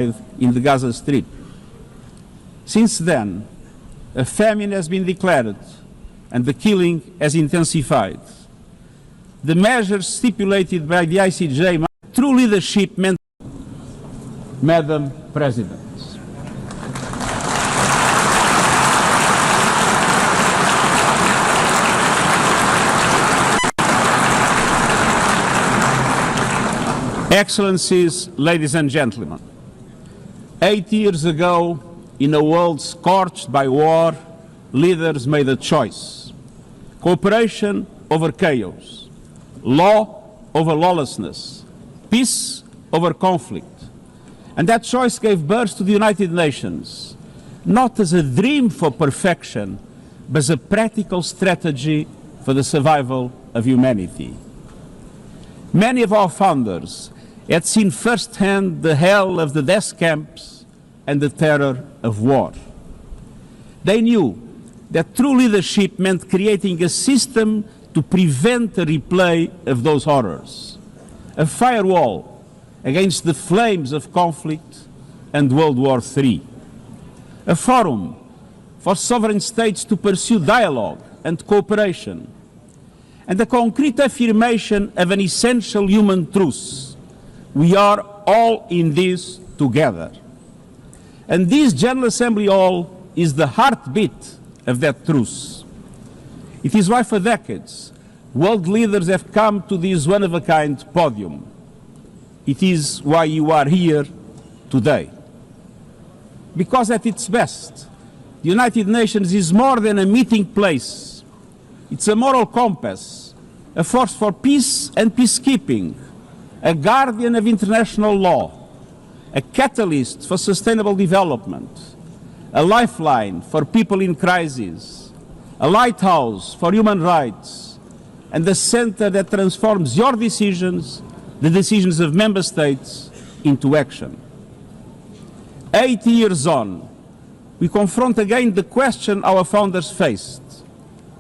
in the Gaza Strip. Since then, a famine has been declared and the killing has intensified. The measures stipulated by the ICJ, true leadership meant, Madam President. Excellencies, ladies and gentlemen, 8 years ago, in a world scorched by war, leaders made a choice: cooperation over chaos, law over lawlessness, peace over conflict. And that choice gave birth to the United Nations, not as a dream for perfection, but as a practical strategy for the survival of humanity. Many of our founders had seen firsthand the hell of the death camps and the terror of war. They knew that true leadership meant creating a system to prevent a replay of those horrors, a firewall against the flames of conflict and World War III, a forum for sovereign states to pursue dialogue and cooperation, and a concrete affirmation of an essential human truth: we are all in this together. And this General Assembly Hall is the heartbeat of that truth. It is why for decades world leaders have come to this one-of-a-kind podium. It is why you are here today. Because at its best, the United Nations is more than a meeting place. It's a moral compass, a force for peace and peacekeeping, a guardian of international law, a catalyst for sustainable development, a lifeline for people in crisis, a lighthouse for human rights, and a center that transforms your decisions, the decisions of member states, into action. 80 years on, we confront again the question our founders faced,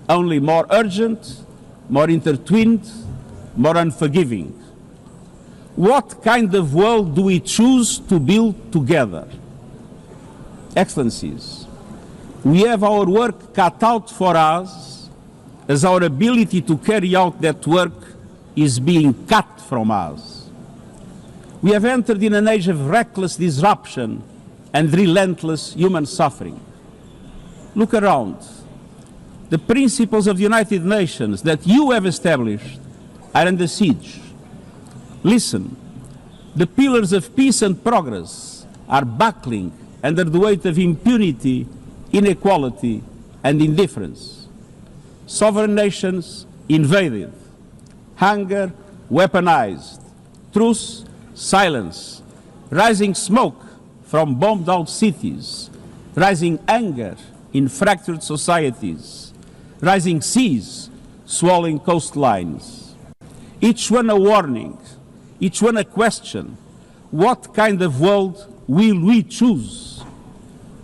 only more urgent, more intertwined, more unforgiving. What kind of world do we choose to build together? Excellencies, we have our work cut out for us, as our ability to carry out that work is being cut from us. We have entered in an age of reckless disruption and relentless human suffering. Look around. The principles of the United Nations that you have established are under siege. Listen, the pillars of peace and progress are buckling under the weight of impunity, inequality, and indifference. Sovereign nations invaded, hunger weaponized, truth silence, rising smoke from bombed-out cities, rising anger in fractured societies, rising seas swallowing coastlines. Each one a warning, each one a question: what kind of world will we choose?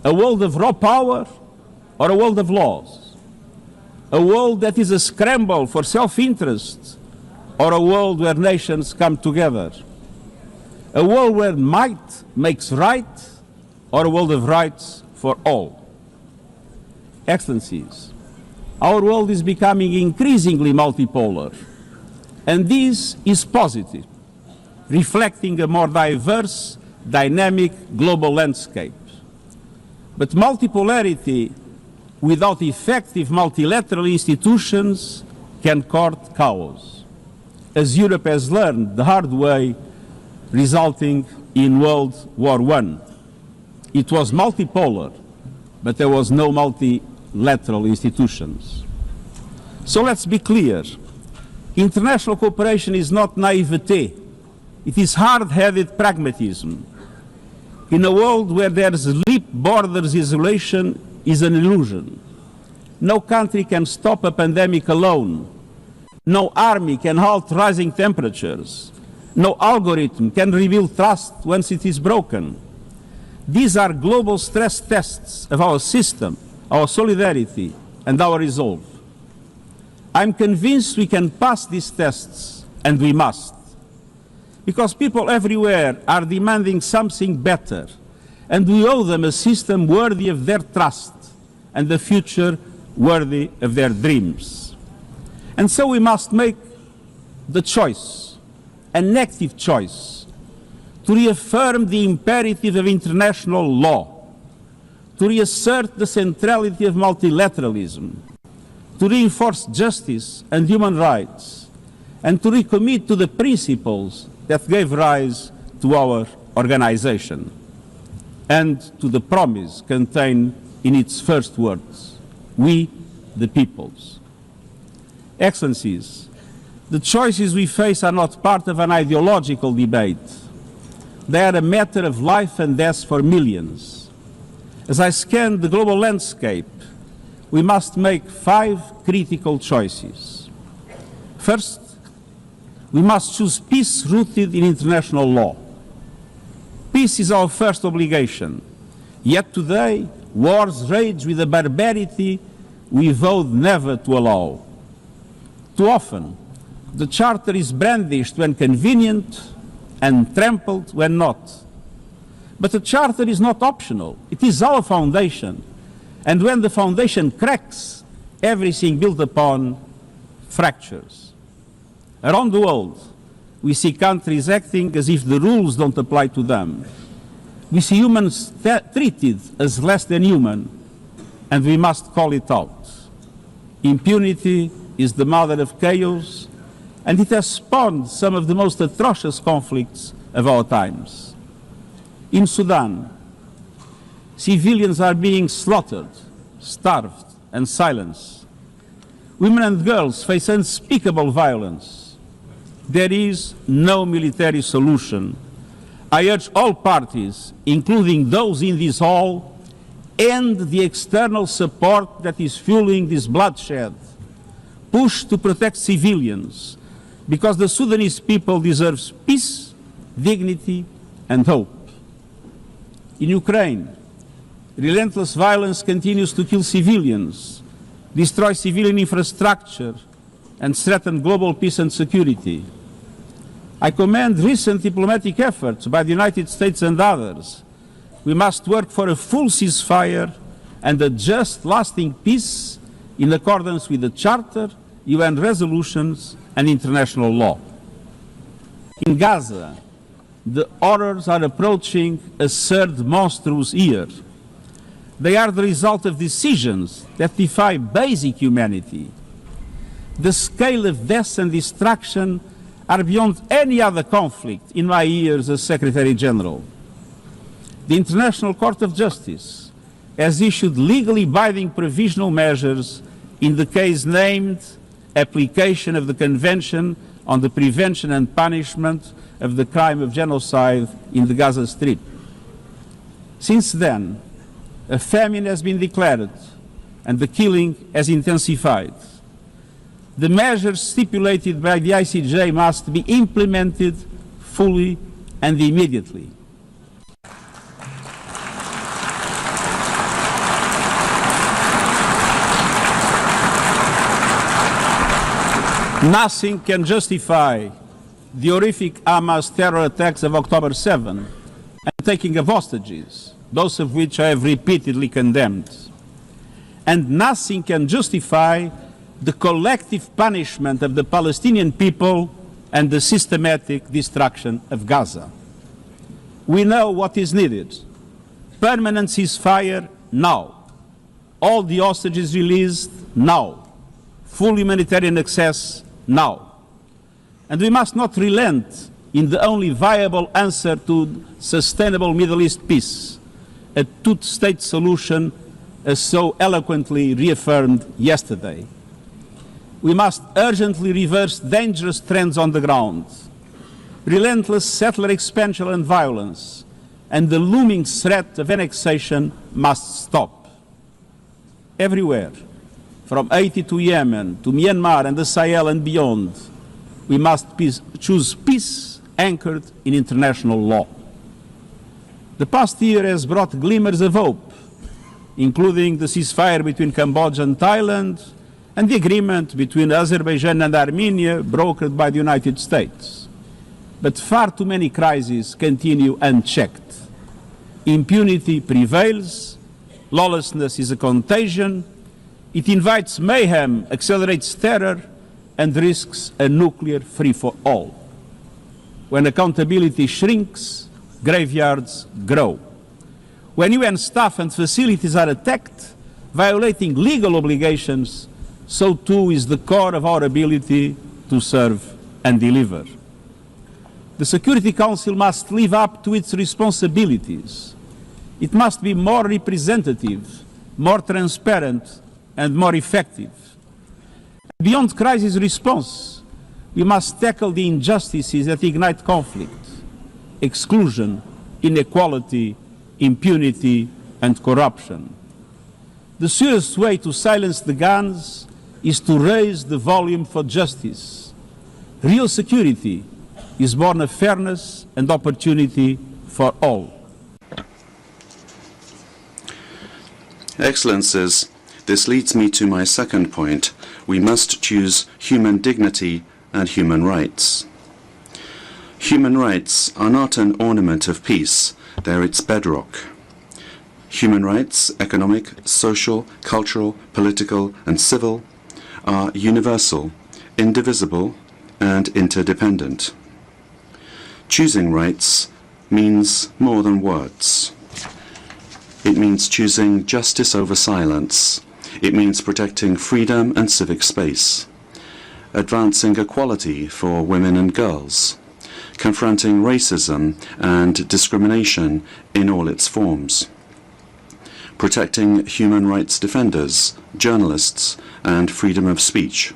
A world of raw power or a world of laws? A world that is a scramble for self-interest or a world where nations come together? A world where might makes right or a world of rights for all? Excellencies, our world is becoming increasingly multipolar, and this is positive, reflecting a more diverse, dynamic global landscape. But multipolarity without effective multilateral institutions can court chaos, as Europe has learned the hard way, resulting in World War I. It was multipolar, but there was no multilateral institutions. So let's be clear. International cooperation is not naivete. It is hard-headed pragmatism. In a world where there's leap borders, isolation is an illusion. No country can stop a pandemic alone. No army can halt rising temperatures. No algorithm can rebuild trust once it is broken. These are global stress tests of our system, our solidarity, and our resolve. I'm convinced we can pass these tests, and we must. because people everywhere are demanding something better, and we owe them a system worthy of their trust and a future worthy of their dreams. And so we must make the choice, an active choice, to reaffirm the imperative of international law, to reassert the centrality of multilateralism, to reinforce justice and human rights, and to recommit to the principles that gave rise to our organization and to the promise contained in its first words, we the peoples. Excellencies, the choices we face are not part of an ideological debate. They are a matter of life and death for millions. As I scan the global landscape, we must make 5 critical choices. First, we must choose peace rooted in international law. Peace is our first obligation, yet today wars rage with a barbarity we vowed never to allow. Too often, the Charter is brandished when convenient and trampled when not. But the Charter is not optional. It is our foundation. And when the foundation cracks, everything built upon fractures. Around the world, we see countries acting as if the rules don't apply to them. We see humans treated as less than human, and we must call it out. Impunity is the mother of chaos, and it has spawned some of the most atrocious conflicts of our times. In Sudan, civilians are being slaughtered, starved, and silenced. Women and girls face unspeakable violence. There is no military solution. I urge all parties, including those in this hall, end the external support that is fueling this bloodshed. Push to protect civilians, because the Sudanese people deserve peace, dignity, and hope. In Ukraine, relentless violence continues to kill civilians, destroy civilian infrastructure, and threaten global peace and security. I commend recent diplomatic efforts by the United States and others. We must work for a full ceasefire and a just, lasting peace in accordance with the Charter, UN resolutions, and international law. In Gaza, the horrors are approaching a third monstrous year. They are the result of decisions that defy basic humanity. The scale of death and destruction are beyond any other conflict in my years as Secretary General. The International Court of Justice has issued legally binding provisional measures in the case named application of the Convention on the Prevention and Punishment of the Crime of Genocide in the Gaza Strip. Since then, a famine has been declared and the killing has intensified. The measures stipulated by the ICJ must be implemented fully and immediately. Nothing can justify the horrific Hamas terror attacks of October 7 and taking of hostages, those of which I have repeatedly condemned. And nothing can justify the collective punishment of the Palestinian people and the systematic destruction of Gaza. We know what is needed. Permanent ceasefire now. All the hostages released now. Full humanitarian access now. And we must not relent in the only viable answer to sustainable Middle East peace, a two-state solution as so eloquently reaffirmed yesterday. We must urgently reverse dangerous trends on the ground. Relentless settler expansion and violence and the looming threat of annexation must stop. Everywhere, from Haiti to Yemen, to Myanmar and the Sahel and beyond, we must choose peace anchored in international law. The past year has brought glimmers of hope, including the ceasefire between Cambodia and Thailand, and the agreement between Azerbaijan and Armenia brokered by the United States. but far too many crises continue unchecked. Impunity prevails, lawlessness is a contagion, it invites mayhem, accelerates terror, and risks a nuclear free-for-all. When accountability shrinks, graveyards grow. When UN staff and facilities are attacked, violating legal obligations, so too is the core of our ability to serve and deliver. The Security Council must live up to its responsibilities. It must be more representative, more transparent, and more effective. Beyond crisis response, we must tackle the injustices that ignite conflict: exclusion, inequality, impunity, and corruption. The surest way to silence the guns is to raise the volume for justice. Real security is born of fairness and opportunity for all. Excellencies, this leads me to my second point. We must choose human dignity and human rights. Human rights are not an ornament of peace, they're its bedrock. Human rights, economic, social, cultural, political, and civil, are universal, indivisible, and interdependent. Choosing rights means more than words. It means choosing justice over silence. It means protecting freedom and civic space, advancing equality for women and girls, confronting racism and discrimination in all its forms, protecting human rights defenders, journalists, and freedom of speech,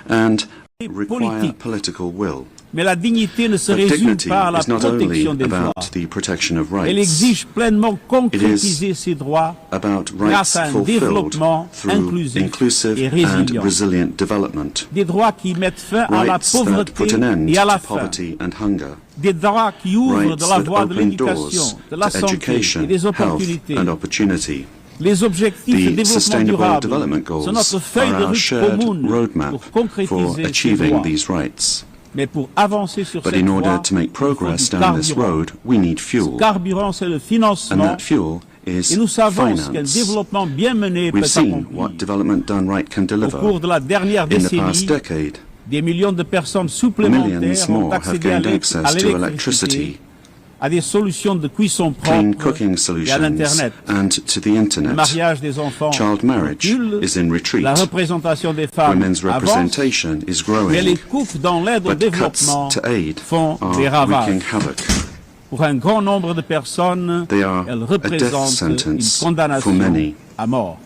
and require political will. Mais la dignité ne se But résume dignity pas à la is not only protection des droits. about the protection of Elle rights. exige pleinement concrétiser ces droits About grâce rights à un fulfilled développement through inclusif inclusive et and résilient. resilient development. Des droits qui mettent fin à la Rights that pauvreté put an end et à la to faim. poverty and hunger. Des droits qui ouvrent Rights de la that voie de open l'éducation, doors de la to santé education, et des health opportunités. and opportunity. Les objectifs de The développement Sustainable durable Development sont Goals notre feuille de are our route shared commune roadmap pour for concrétiser ces achieving droits. these rights. Mais pour avancer sur But cette in order voie, to make il faut progress du down this carburant. road, we need Ce fuel. carburant, c'est le And financement. that fuel is Et nous savons ce qu'un finance. développement bien mené peut We've seen accomplir. what development done right can Au deliver. cours de la dernière In the past décennie, decade, des millions de personnes millions supplémentaires ont more have accédé à gained access to l'électricité, electricity, à des solutions de cuisson clean propre cooking et à solutions, l'Internet. and to the Le internet. mariage des enfants Child marriage recule, is in retreat. la représentation des femmes Women's avance, representation is mais les growing, coupes dans l'aide au but cuts développement to aid font are des ravages. wreaking havoc. Pour un grand nombre de personnes, They are elles a death représentent une sentence condamnation for many. à mort.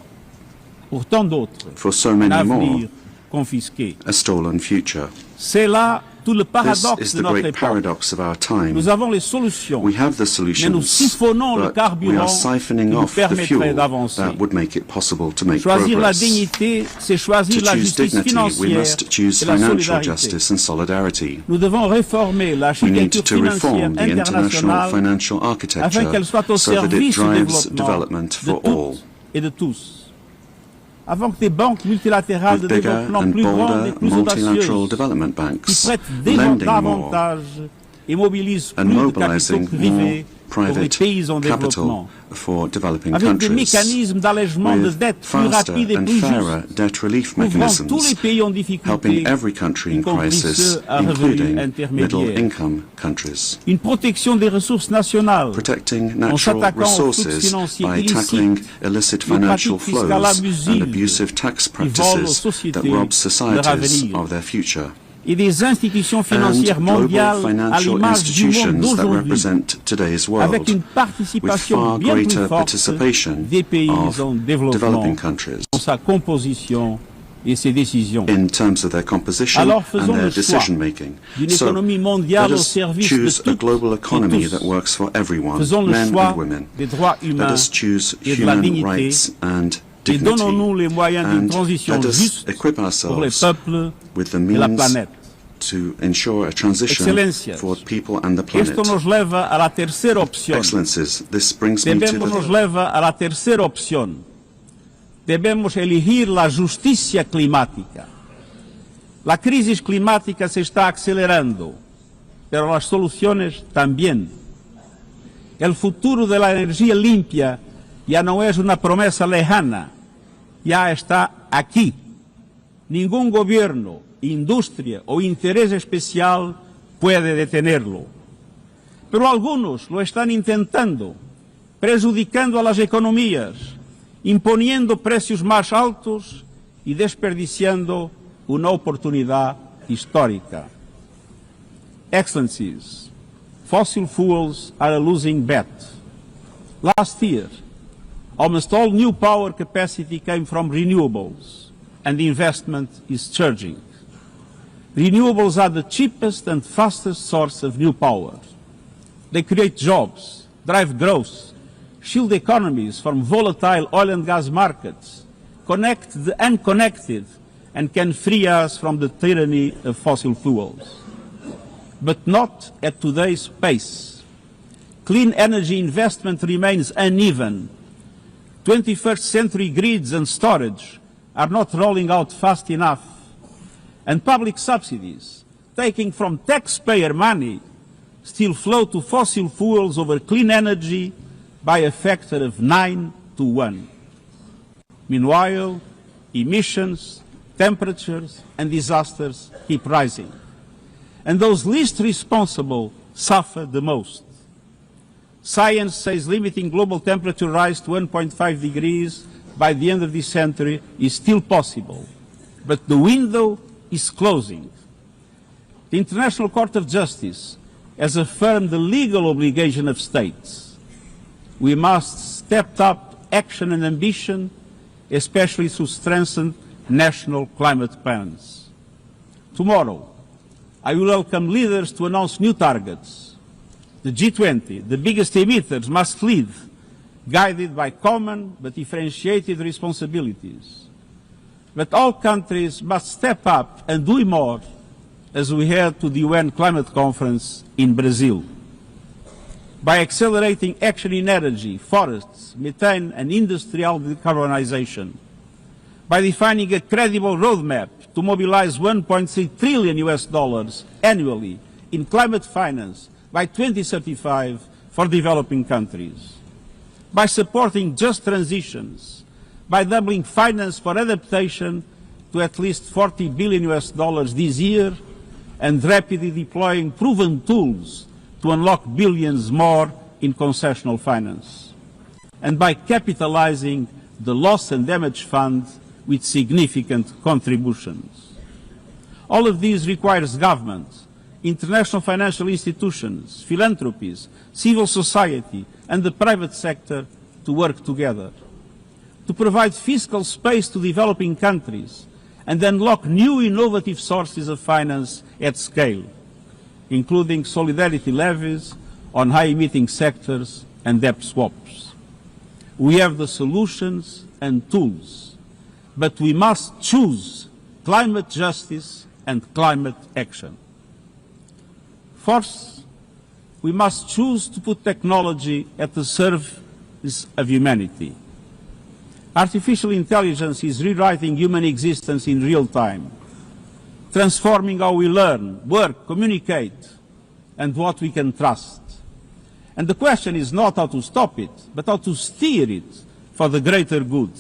Pour tant d'autres, For so un many more, avenir confisqué. a stolen future. C'est là tout le This paradoxe is de the notre great époque. paradox of our time. Nous avons les solutions, We have the mais nous solutions, siphonnons le but we carburant are qui siphoning nous off the permettrait fuel d'avancer. that would make it possible to make Choisir la progress. dignité, c'est choisir To la choose justice dignity, we financière must choose et la financial solidarité. justice and solidarity. Nous devons réformer We need l'architecture to financière reform the international internationale financial afin architecture qu'elle soit au so that it service du drives développement development de for all. toutes et de tous. Avant que des banques multilatérales de With bigger développement and plus grandes et bolder plus multilateral audacieuses, development qui banks prêtent lending more davantage et mobilisent and plus de capitaux mobilizing more privés pour les private pays en capital développement, for developing avec des countries, mécanismes d'allègement de with dette plus faster rapides et and plus fairer justes, debt relief couvrant tous les mechanisms, pays en difficulté, helping every country y in compris crisis, ceux à revenus including intermédiaires. middle-income countries. Une protection des ressources nationales Protecting en natural s'attaquant aux flux resources financiers by tackling illicites, illicit aux financial pratiques fiscales flows abusives and abusive tax qui volent aux practices sociétés that rob leur societies avenir. of their future. Et des institutions financières And global mondiales à financial l'image du monde institutions that d'aujourd'hui, represent today's avec une world, with participation far bien plus greater forte participation des pays of en développement developing countries dans sa composition et ses décisions. in terms of their composition Alors and faisons their le choix decision making. d'une So, économie mondiale let au us service de choose a toutes global et economy tous. that works for everyone, Faisons le men choix and women. des droits Let humains us choose et de la human dignité rights and et dignity, donnons-nous les moyens d'une and transition let us juste equip pour les ourselves peuples with the et la means planète. to ensure a transition Excelências, for people and the planet. Esto nos leva a la tercera opción. Excellencies, this brings me to Debemos nos the leva a la tercera opción. Debemos elegir la justicia climática. La crisis climática se está acelerando. pero las soluciones también. El futuro de la energía limpia ya no es una promesa lejana, ya está aquí. Ningún gobierno, industria o interés especial puede detenerlo. Pero algunos lo están intentando, perjudicando a las economías, imponiendo precios más altos y desperdiciando una oportunidad histórica. Excellencies, fossil fuels are a losing bet. Last year, almost all new power capacity came from renewables, and the investment is surging. Renewables are the cheapest and fastest source of new power. They create jobs, drive growth, shield economies from volatile oil and gas markets, connect the unconnected, and can free us from the tyranny of fossil fuels. But not at today's pace. Clean energy investment remains uneven. 21st century grids and storage are not rolling out fast enough. And public subsidies, taking from taxpayer money, still flow to fossil fuels over clean energy by a factor of 9 to 1. Meanwhile, emissions, temperatures, and disasters keep rising. And those least responsible suffer the most. Science says limiting global temperature rise to 1.5 degrees by the end of this century is still possible, but the window is closing. The International Court of Justice has affirmed the legal obligation of states. We must step up action and ambition, especially through strengthened national climate plans. Tomorrow, I will welcome leaders to announce new targets. The G20, the biggest emitters, must lead, guided by common but differentiated responsibilities. But all countries must step up and do more as we head to the UN Climate Conference in Brazil. By accelerating action in energy, forests, methane and industrial decarbonization. By defining a credible roadmap to mobilize $1.3 trillion annually in climate finance by 2035 for developing countries. By supporting just transitions, by doubling finance for adaptation to at least $40 billion this year, and rapidly deploying proven tools to unlock billions more in concessional finance. And by capitalizing the Loss and Damage Fund with significant contributions. All of these requires governments, international financial institutions, philanthropies, civil society, and the private sector to work together. To provide fiscal space to developing countries and unlock new innovative sources of finance at scale, including solidarity levies on high-emitting sectors and debt swaps. We have the solutions and tools, but we must choose climate justice and climate action. First, we must choose to put technology at the service of humanity. Artificial intelligence is rewriting human existence in real time, transforming how we learn, work, communicate, and what we can trust. And the question is not how to stop it, but how to steer it for the greater good.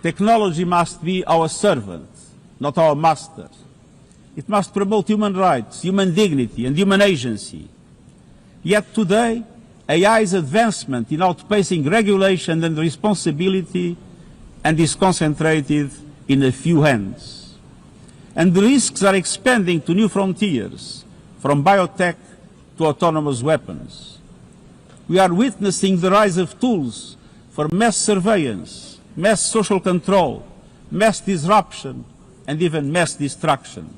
Technology must be our servant, not our master. It must promote human rights, human dignity, and human agency. Yet today, AI's advancement in outpacing regulation and responsibility and is concentrated in a few hands. And the risks are expanding to new frontiers, from biotech to autonomous weapons. We are witnessing the rise of tools for mass surveillance, mass social control, mass disruption, and even mass destruction.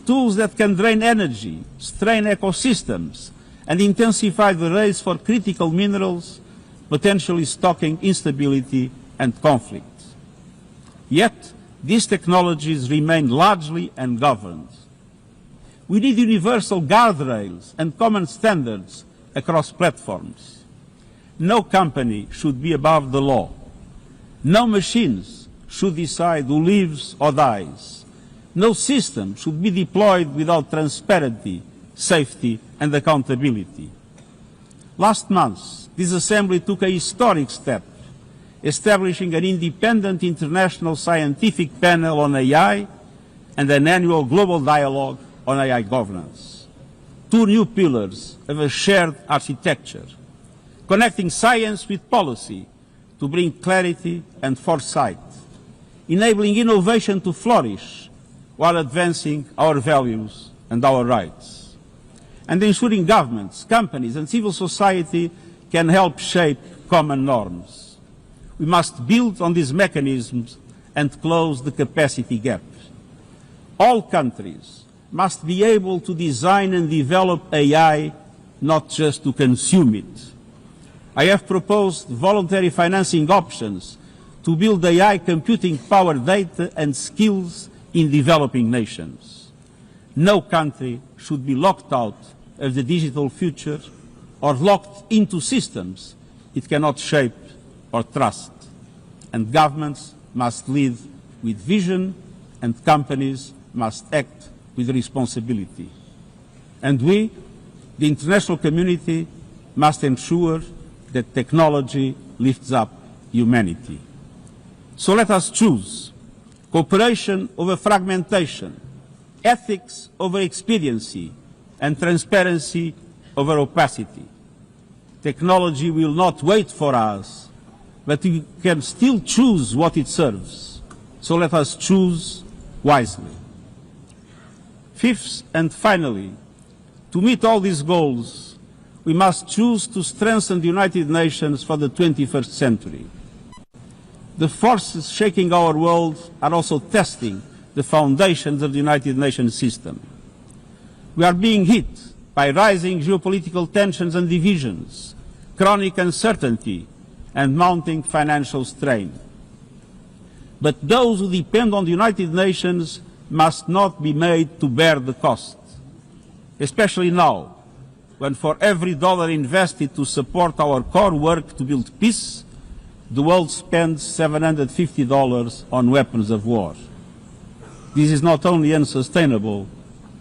Tools that can drain energy, strain ecosystems, and intensify the race for critical minerals, potentially stoking instability and conflict. Yet, these technologies remain largely ungoverned. We need universal guardrails and common standards across platforms. No company should be above the law. No machines should decide who lives or dies. No system should be deployed without transparency safety and accountability. Last month, this Assembly took a historic step, establishing an independent international scientific panel on AI and an annual global dialogue on AI governance. Two new pillars of a shared architecture, connecting science with policy to bring clarity and foresight, enabling innovation to flourish while advancing our values and our rights, and ensuring governments, companies and civil society can help shape common norms. We must build on these mechanisms and close the capacity gap. All countries must be able to design and develop AI, not just to consume it. I have proposed voluntary financing options to build AI computing power, data and skills in developing nations. No country should be locked out of the digital future or locked into systems it cannot shape or trust. And governments must lead with vision and companies must act with responsibility. And we, the international community, must ensure that technology lifts up humanity. So let us choose cooperation over fragmentation, ethics over expediency, and transparency over opacity. Technology will not wait for us, but we can still choose what it serves. So let us choose wisely. Fifth and finally, to meet all these goals, we must choose to strengthen the United Nations for the 21st century. The forces shaking our world are also testing the foundations of the United Nations system. We are being hit by rising geopolitical tensions and divisions, chronic uncertainty, and mounting financial strain. But those who depend on the United Nations must not be made to bear the cost, especially now, when for every dollar invested to support our core work to build peace, the world spends $750 on weapons of war. This is not only unsustainable,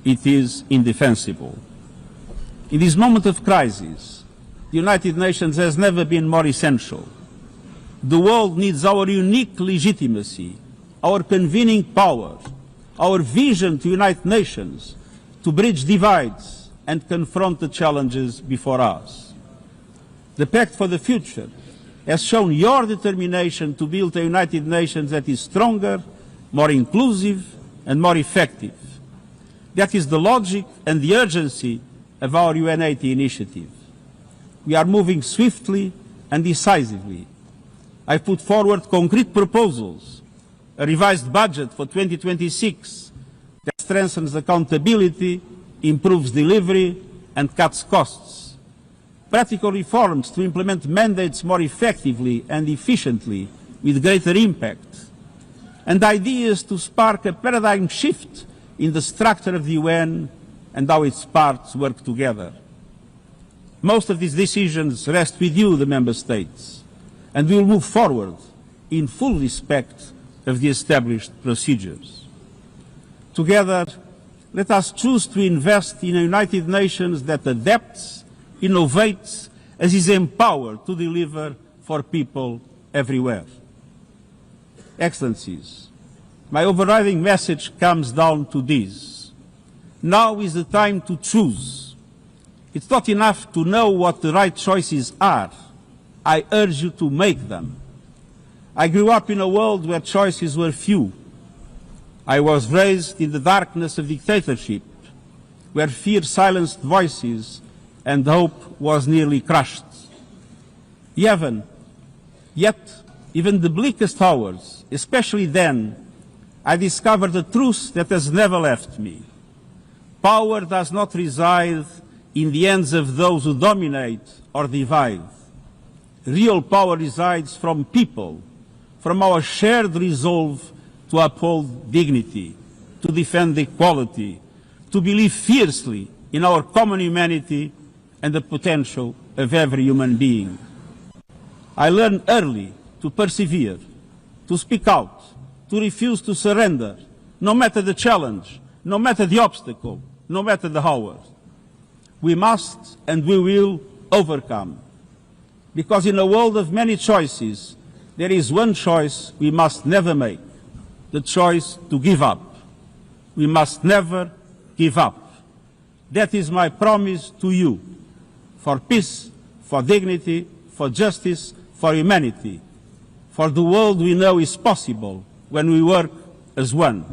it is indefensible. In this moment of crisis, the United Nations has never been more essential. The world needs our unique legitimacy, our convening power, our vision to unite nations, to bridge divides and confront the challenges before us. The Pact for the Future has shown your determination to build a United Nations that is stronger, more inclusive and more effective. That is the logic and the urgency of our UN80 initiative. We are moving swiftly and decisively. I put forward concrete proposals, a revised budget for 2026 that strengthens accountability, improves delivery and cuts costs, practical reforms to implement mandates more effectively and efficiently with greater impact, and ideas to spark a paradigm shift in the structure of the UN and how its parts work together. Most of these decisions rest with you, the Member States, and we will move forward in full respect of the established procedures. Together, let us choose to invest in a United Nations that adapts, innovates, and is empowered to deliver for people everywhere. Excellencies, my overriding message comes down to this. Now is the time to choose. It's not enough to know what the right choices are. I urge you to make them. I grew up in a world where choices were few. I was raised in the darkness of dictatorship, where fear silenced voices and hope was nearly crushed. Yet, even the bleakest hours, especially then, I discovered a truth that has never left me. Power does not reside in the hands of those who dominate or divide. Real power resides from people, from our shared resolve to uphold dignity, to defend equality, to believe fiercely in our common humanity and the potential of every human being. I learned early to persevere, to speak out, to refuse to surrender, no matter the challenge, no matter the obstacle, no matter the hour. we must and we will overcome. Because in a world of many choices, there is one choice we must never make, the choice to give up. We must never give up. That is my promise to you, for peace, for dignity, for justice, for humanity, for the world we know is possible when we work as one.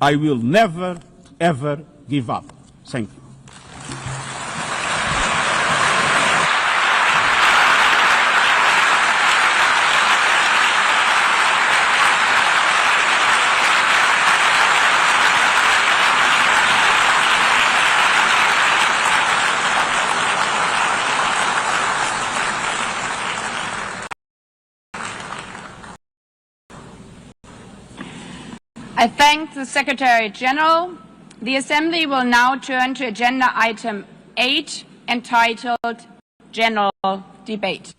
I will never, ever give up. Thank you. I thank the Secretary General. The Assembly will now turn to agenda item 8, entitled General Debate.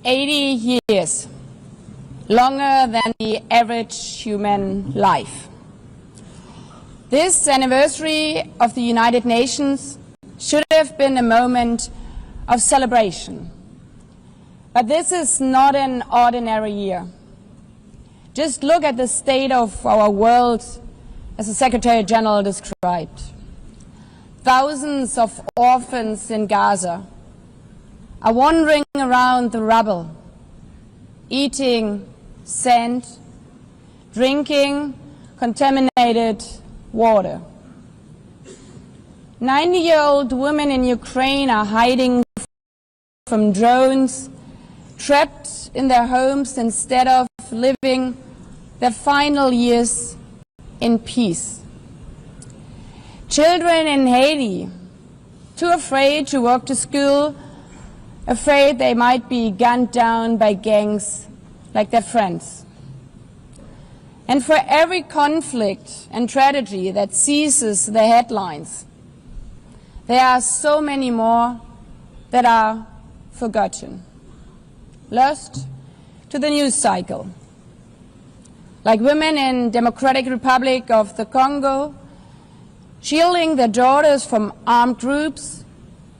"80 years. Longer than the average human life. This anniversary of the United Nations should have been a moment of celebration. But this is not an ordinary year. Just look at the state of our world, as the Secretary General described. Thousands of orphans in Gaza are wandering around the rubble, eating sand, drinking contaminated water. 90-year-old women in Ukraine are hiding from drones, trapped in their homes instead of living their final years in peace. Children in Haiti, too afraid to walk to school, afraid they might be gunned down by gangs like their friends. And for every conflict and tragedy that seizes the headlines, there are so many more that are forgotten, lost to the news cycle. Like women in Democratic Republic of the Congo, shielding their daughters from armed groups,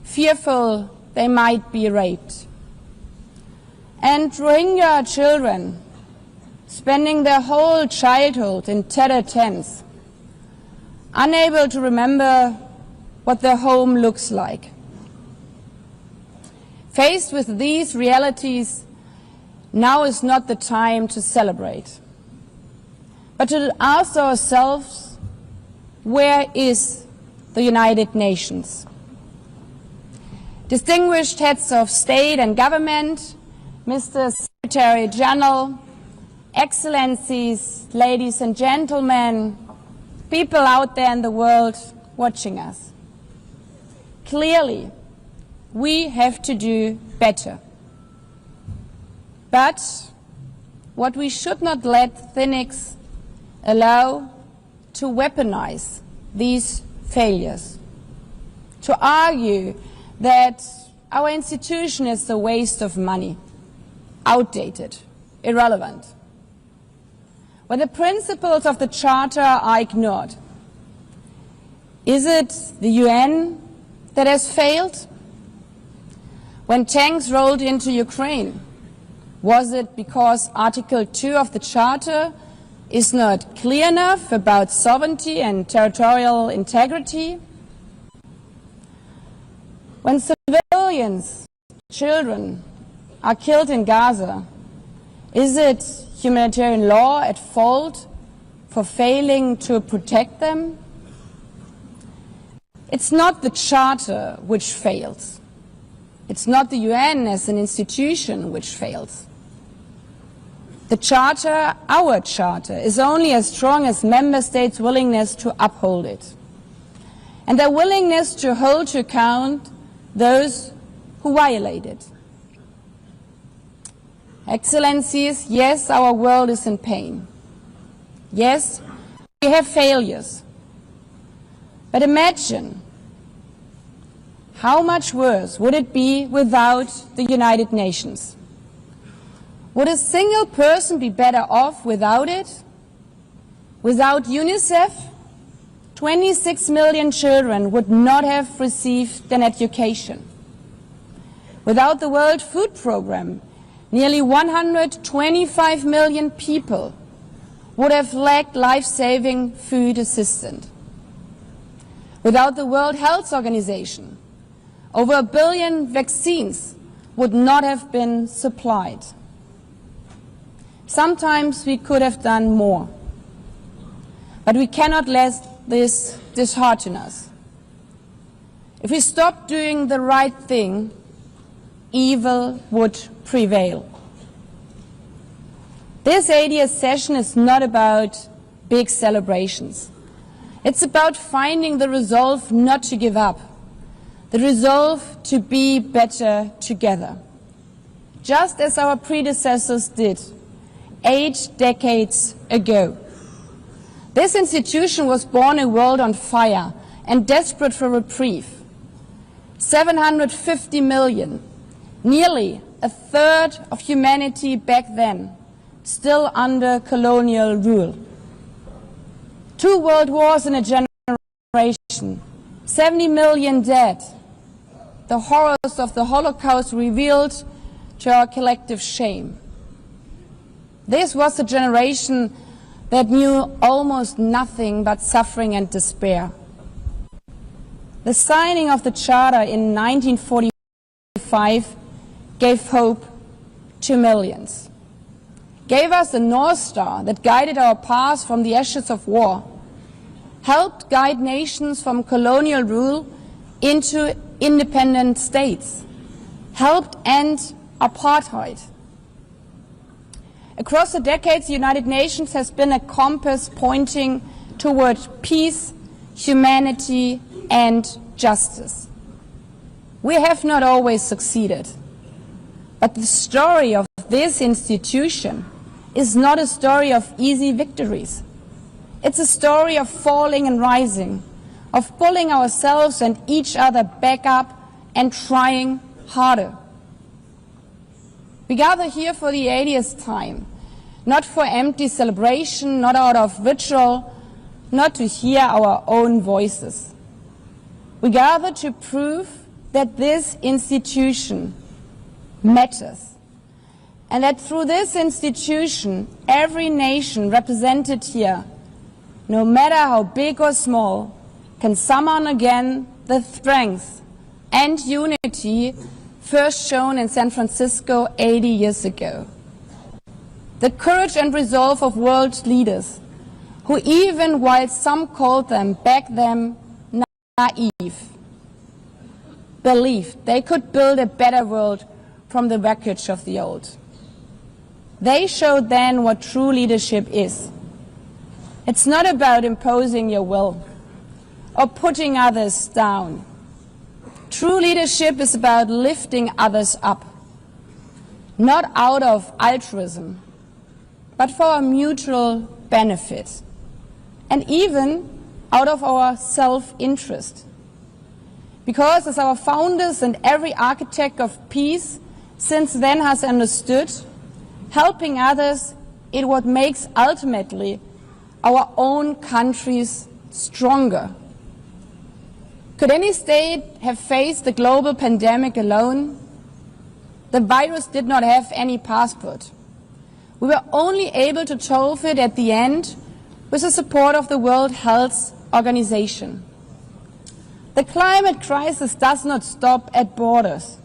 fearful they might be raped. And Rohingya children spending their whole childhood in tattered tents, unable to remember what their home looks like. Faced with these realities, now is not the time to celebrate, but to ask ourselves, where is the United Nations? Distinguished heads of state and government, Mr. Secretary General, Excellencies, ladies and gentlemen, people out there in the world watching us. Clearly, we have to do better. But what we should not let cynics allow to weaponize these failures, to argue that our institution is a waste of money, outdated, irrelevant. When the principles of the Charter are ignored, is it the UN that has failed? When tanks rolled into Ukraine, was it because Article 2 of the Charter is not clear enough about sovereignty and territorial integrity? When civilians, children, are killed in Gaza, is it humanitarian law at fault for failing to protect them? It's not the Charter which fails. It's not the UN as an institution which fails. The Charter, our Charter, is only as strong as member states' willingness to uphold it, and their willingness to hold to account those who violate it. Excellencies, yes, our world is in pain. Yes, we have failures. But imagine how much worse would it be without the United Nations? Would a single person be better off without it? Without UNICEF, 26 million children would not have received an education. Without the World Food Programme, nearly 125 million people would have lacked life-saving food assistance. Without the World Health Organization, over 1 billion vaccines would not have been supplied. Sometimes we could have done more, but we cannot let this dishearten us. If we stop doing the right thing, evil would prevail. This 80th session is not about big celebrations. It's about finding the resolve not to give up, the resolve to be better together, just as our predecessors did 8 decades ago. This institution was born in a world on fire and desperate for reprieve. 750 million, nearly a third of humanity back then, still under colonial rule. 2 world wars in a generation, 70 million dead. The horrors of the Holocaust revealed to our collective shame. This was a generation that knew almost nothing but suffering and despair. The signing of the Charter in 1945 gave hope to millions, gave us a North Star that guided our path from the ashes of war, helped guide nations from colonial rule into independent states, helped end apartheid. Across the decades, the United Nations has been a compass pointing toward peace, humanity, and justice. We have not always succeeded, but the story of this institution is not a story of easy victories. It's a story of falling and rising, of pulling ourselves and each other back up and trying harder. We gather here for the 80th time, not for empty celebration, not out of ritual, not to hear our own voices. We gather to prove that this institution matters, and that through this institution, every nation represented here, no matter how big or small, can summon again the strength and unity first shown in San Francisco 80 years ago. The courage and resolve of world leaders who, even while some called them back then naive, believed they could build a better world from the wreckage of the old. They showed then what true leadership is. It's not about imposing your will or putting others down. True leadership is about lifting others up, not out of altruism, but for our mutual benefit, and even out of our self-interest. Because as our founders and every architect of peace since then has understood, helping others is what makes ultimately our own countries stronger. Could any state have faced the global pandemic alone? The virus did not have any passport. We were only able to solve it at the end with the support of the World Health Organization. The climate crisis does not stop at borders.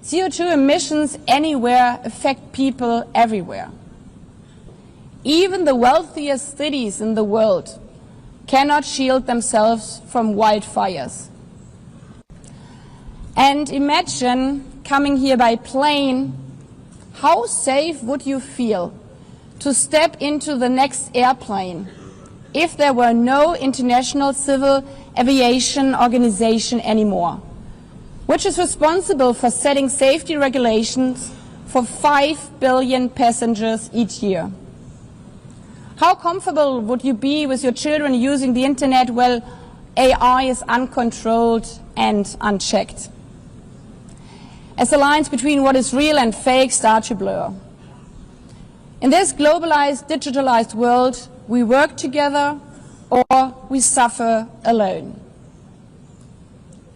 CO2 emissions anywhere affect people everywhere. Even the wealthiest cities in the world cannot shield themselves from wildfires. And imagine coming here by plane, how safe would you feel to step into the next airplane if there were no International Civil Aviation Organization anymore, which is responsible for setting safety regulations for 5 billion passengers each year? How comfortable would you be with your children using the internet while AI is uncontrolled and unchecked. As the lines between what is real and fake start to blur. In this globalized, digitalized world, we work together or we suffer alone.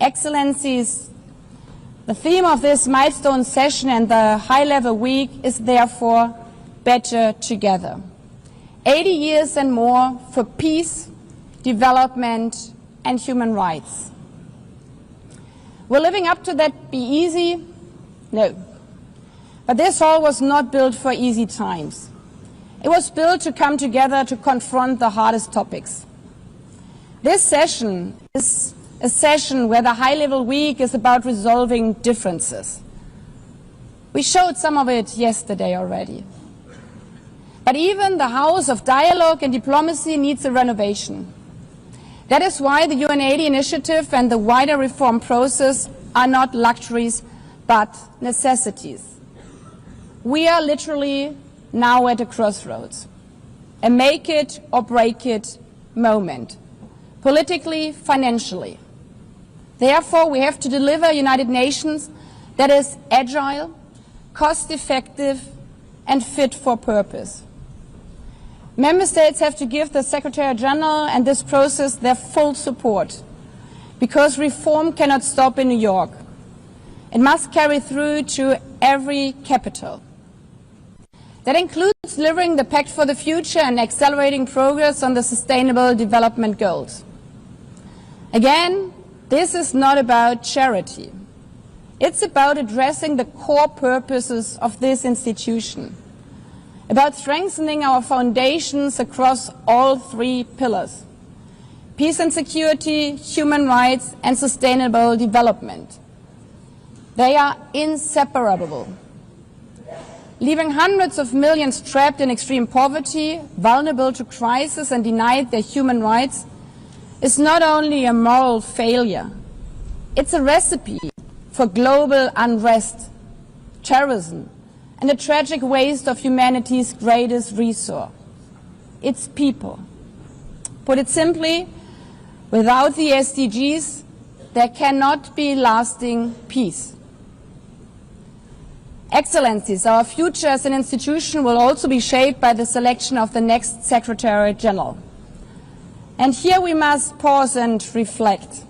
Excellencies, the theme of this milestone session and the high-level week is therefore Better Together. 80 years and more for peace, development and human rights. Will living up to that be easy? No. But this hall was not built for easy times. It was built to come together to confront the hardest topics. This session is a session where the high-level week is about resolving differences. We showed some of it yesterday already. But even the house of dialogue and diplomacy needs a renovation. That is why the UN80 initiative and the wider reform process are not luxuries, but necessities. We are literally now at a crossroads, a make it or break it moment, politically, financially. Therefore, we have to deliver a United Nations that is agile, cost-effective, and fit for purpose. Member States have to give the Secretary General and this process their full support, because reform cannot stop in New York. It must carry through to every capital. That includes delivering the Pact for the Future and accelerating progress on the Sustainable Development Goals. Again, this is not about charity. It's about addressing the core purposes of this institution, about strengthening our foundations across all three pillars: peace and security, human rights, and sustainable development. They are inseparable. Leaving hundreds of millions trapped in extreme poverty, vulnerable to crisis, and denied their human rights is not only a moral failure, it's a recipe for global unrest, terrorism, and a tragic waste of humanity's greatest resource, its people. Put it simply, without the SDGs, there cannot be lasting peace. Excellencies, our future as an institution will also be shaped by the selection of the next Secretary General. And here we must pause and reflect.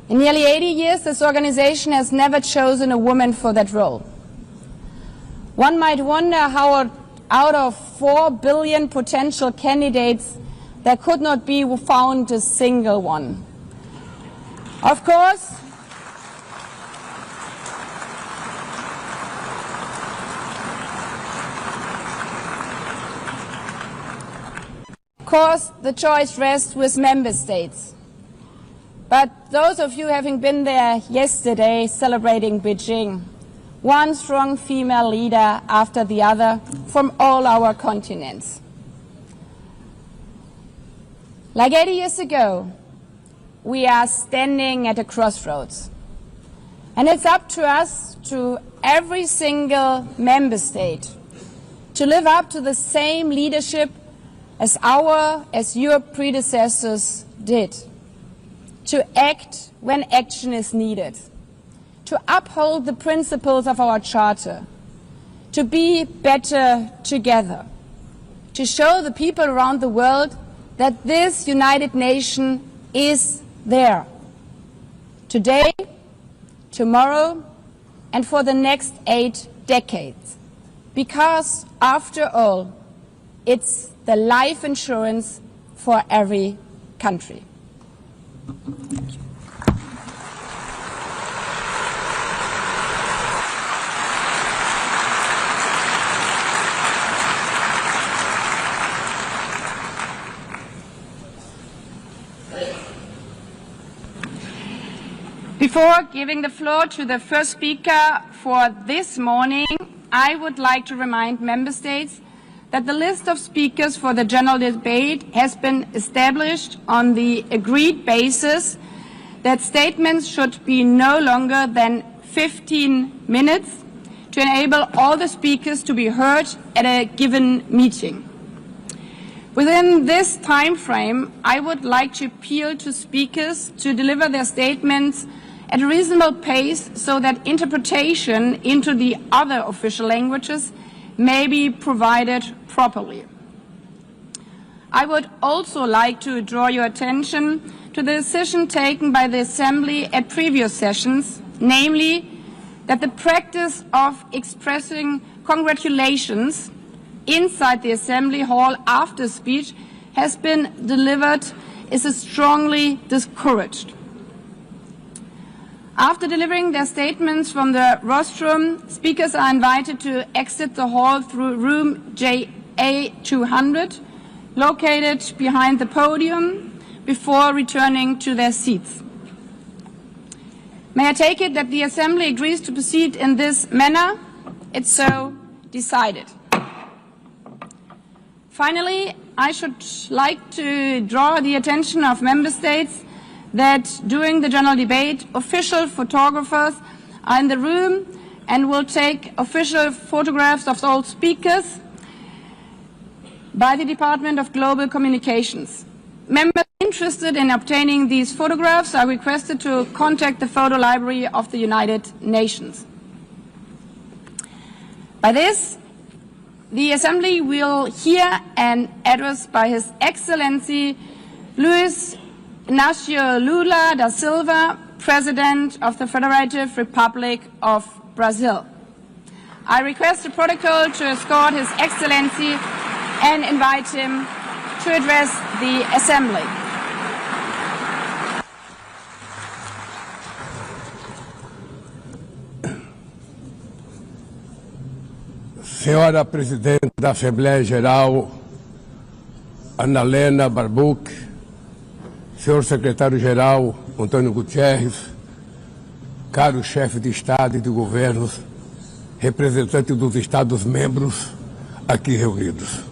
In nearly 80 years, this organization has never chosen a woman for that role. One might wonder how out of 4 billion potential candidates, there could not be found a single one. Of course, the choice rests with member states. But those of you having been there yesterday celebrating Beijing, one strong female leader after the other from all our continents. Like 80 years ago, we are standing at a crossroads. And it's up to us, to every single member state, to live up to the same leadership as your predecessors did, to act when action is needed, to uphold the principles of our Charter, to be better together, to show the people around the world that this United Nation is there, today, tomorrow, and for the next 8 decades. Because, after all, it's the life insurance for every country. Thank you. Before giving the floor to the first speaker for this morning, I would like to remind member states that the list of speakers for the general debate has been established on the agreed basis that statements should be no longer than 15 minutes to enable all the speakers to be heard at a given meeting. Within this time frame, I would like to appeal to speakers to deliver their statements at a reasonable pace so that interpretation into the other official languages may be provided properly. I would also like to draw your attention to the decision taken by the Assembly at previous sessions, namely that the practice of expressing congratulations inside the Assembly Hall after speech has been delivered is strongly discouraged. After delivering their statements from the rostrum, speakers are invited to exit the hall through room JA200, located behind the podium, before returning to their seats. May I take it that the Assembly agrees to proceed in this manner? It's so decided. Finally, I should like to draw the attention of Member States that during the general debate, official photographers are in the room and will take official photographs of all speakers by the Department of Global Communications. Members interested in obtaining these photographs are requested to contact the Photo Library of the United Nations. By this, the Assembly will hear an address by His Excellency Luiz Inácio Lula da Silva, President of the Federative Republic of Brazil. I request the protocol to escort His Excellency and invite him to address the Assembly. Senhora Presidente da Assembleia Geral, Ana Helena Barbuch, Senhor Secretário-Geral Antônio Guterres, caro chefe de Estado e de Governo, representante dos Estados-membros aqui reunidos.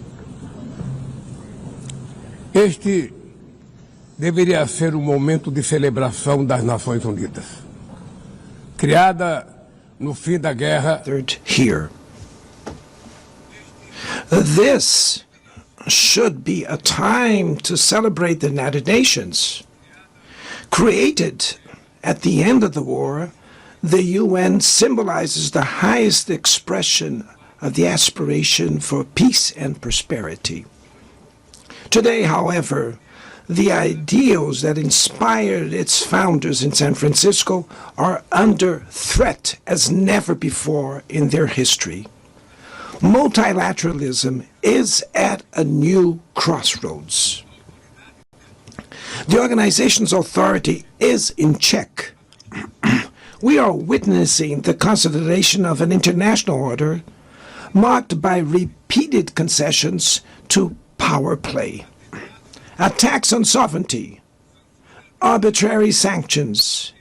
Este deveria ser um momento de celebração das Nações Unidas. Criada no fim da guerra. Here. This should be a time to celebrate the United Nations. Created at the end of the war, the UN symbolizes the highest expression of the aspiration for peace and prosperity. Today, however, the ideals that inspired its founders in San Francisco are under threat as never before in their history. Multilateralism is at a new crossroads. The organization's authority is in check. We are witnessing the consolidation of an international order marked by repeated concessions to power play. Attacks on sovereignty, arbitrary sanctions,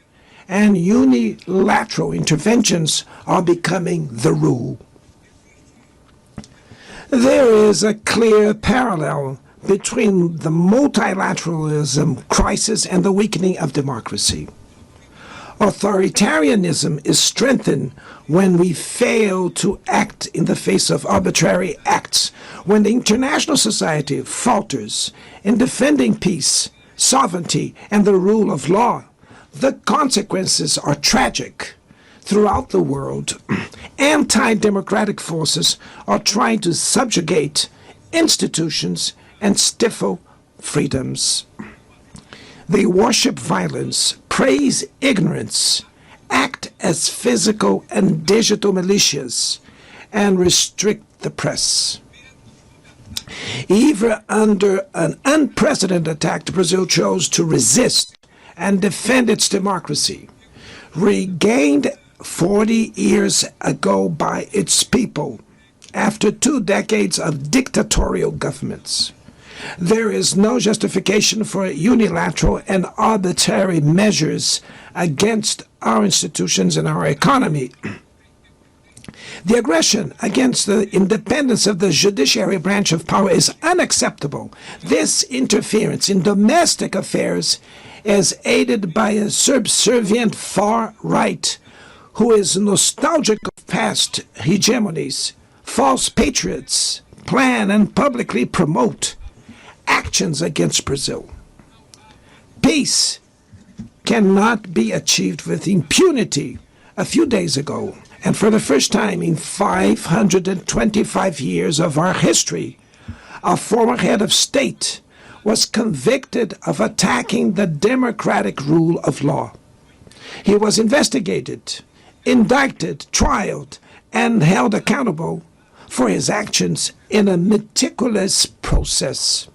and unilateral interventions are becoming the rule. There is a clear parallel between the multilateralism crisis and the weakening of democracy. Authoritarianism is strengthened when we fail to act in the face of arbitrary acts, when the international society falters in defending peace, sovereignty, and the rule of law. The consequences are tragic. Throughout the world, anti-democratic forces are trying to subjugate institutions and stifle freedoms. They worship violence, praise ignorance, act as physical and digital militias, and restrict the press. Even under an unprecedented attack, Brazil chose to resist and defend its democracy, regained 40 years ago by its people after 2 decades of dictatorial governments. There is no justification for unilateral and arbitrary measures against our institutions and our economy. The aggression against the independence of the judiciary branch of power is unacceptable. This interference in domestic affairs is aided by a subservient far right who is nostalgic of past hegemonies. False patriots plan and publicly promote actions against Brazil. Peace cannot be achieved with impunity. A few days ago, and for the first time in 525 years of our history, a former head of state was convicted of attacking the democratic rule of law. He was investigated, indicted, trialed, and held accountable for his actions in a meticulous process.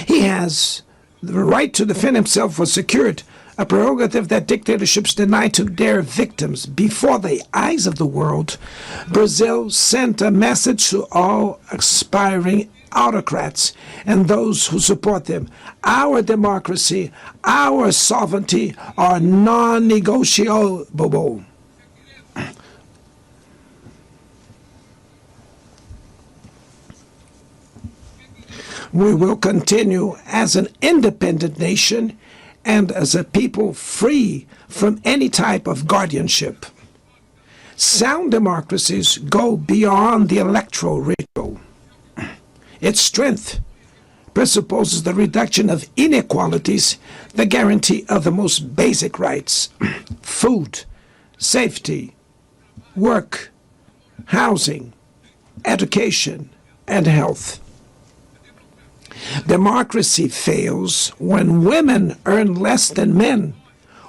He has the right to defend himself was secured, a prerogative that dictatorships deny to their victims. Before the eyes of the world, Brazil sent a message to all aspiring autocrats and those who support them. Our democracy, our sovereignty are non-negotiable. We will continue as an independent nation and as a people free from any type of guardianship. Sound democracies go beyond the electoral ritual. Its strength presupposes the reduction of inequalities, the guarantee of the most basic rights: food, safety, work, housing, education, and health. Democracy fails when women earn less than men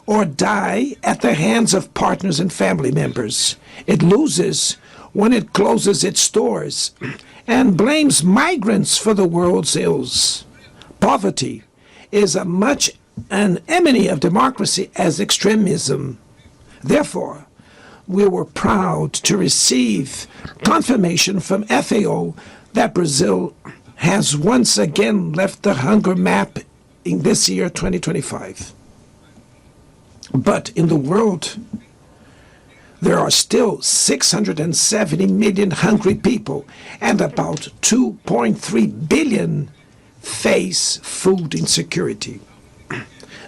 or die at the hands of partners and family members. It loses when it closes its doors and blames migrants for the world's ills. Poverty is as much an enemy of democracy as extremism. Therefore, we were proud to receive confirmation from FAO that Brazil has once again left the hunger map in this year, 2025. But in the world, there are still 670 million hungry people, and about 2.3 billion face food insecurity.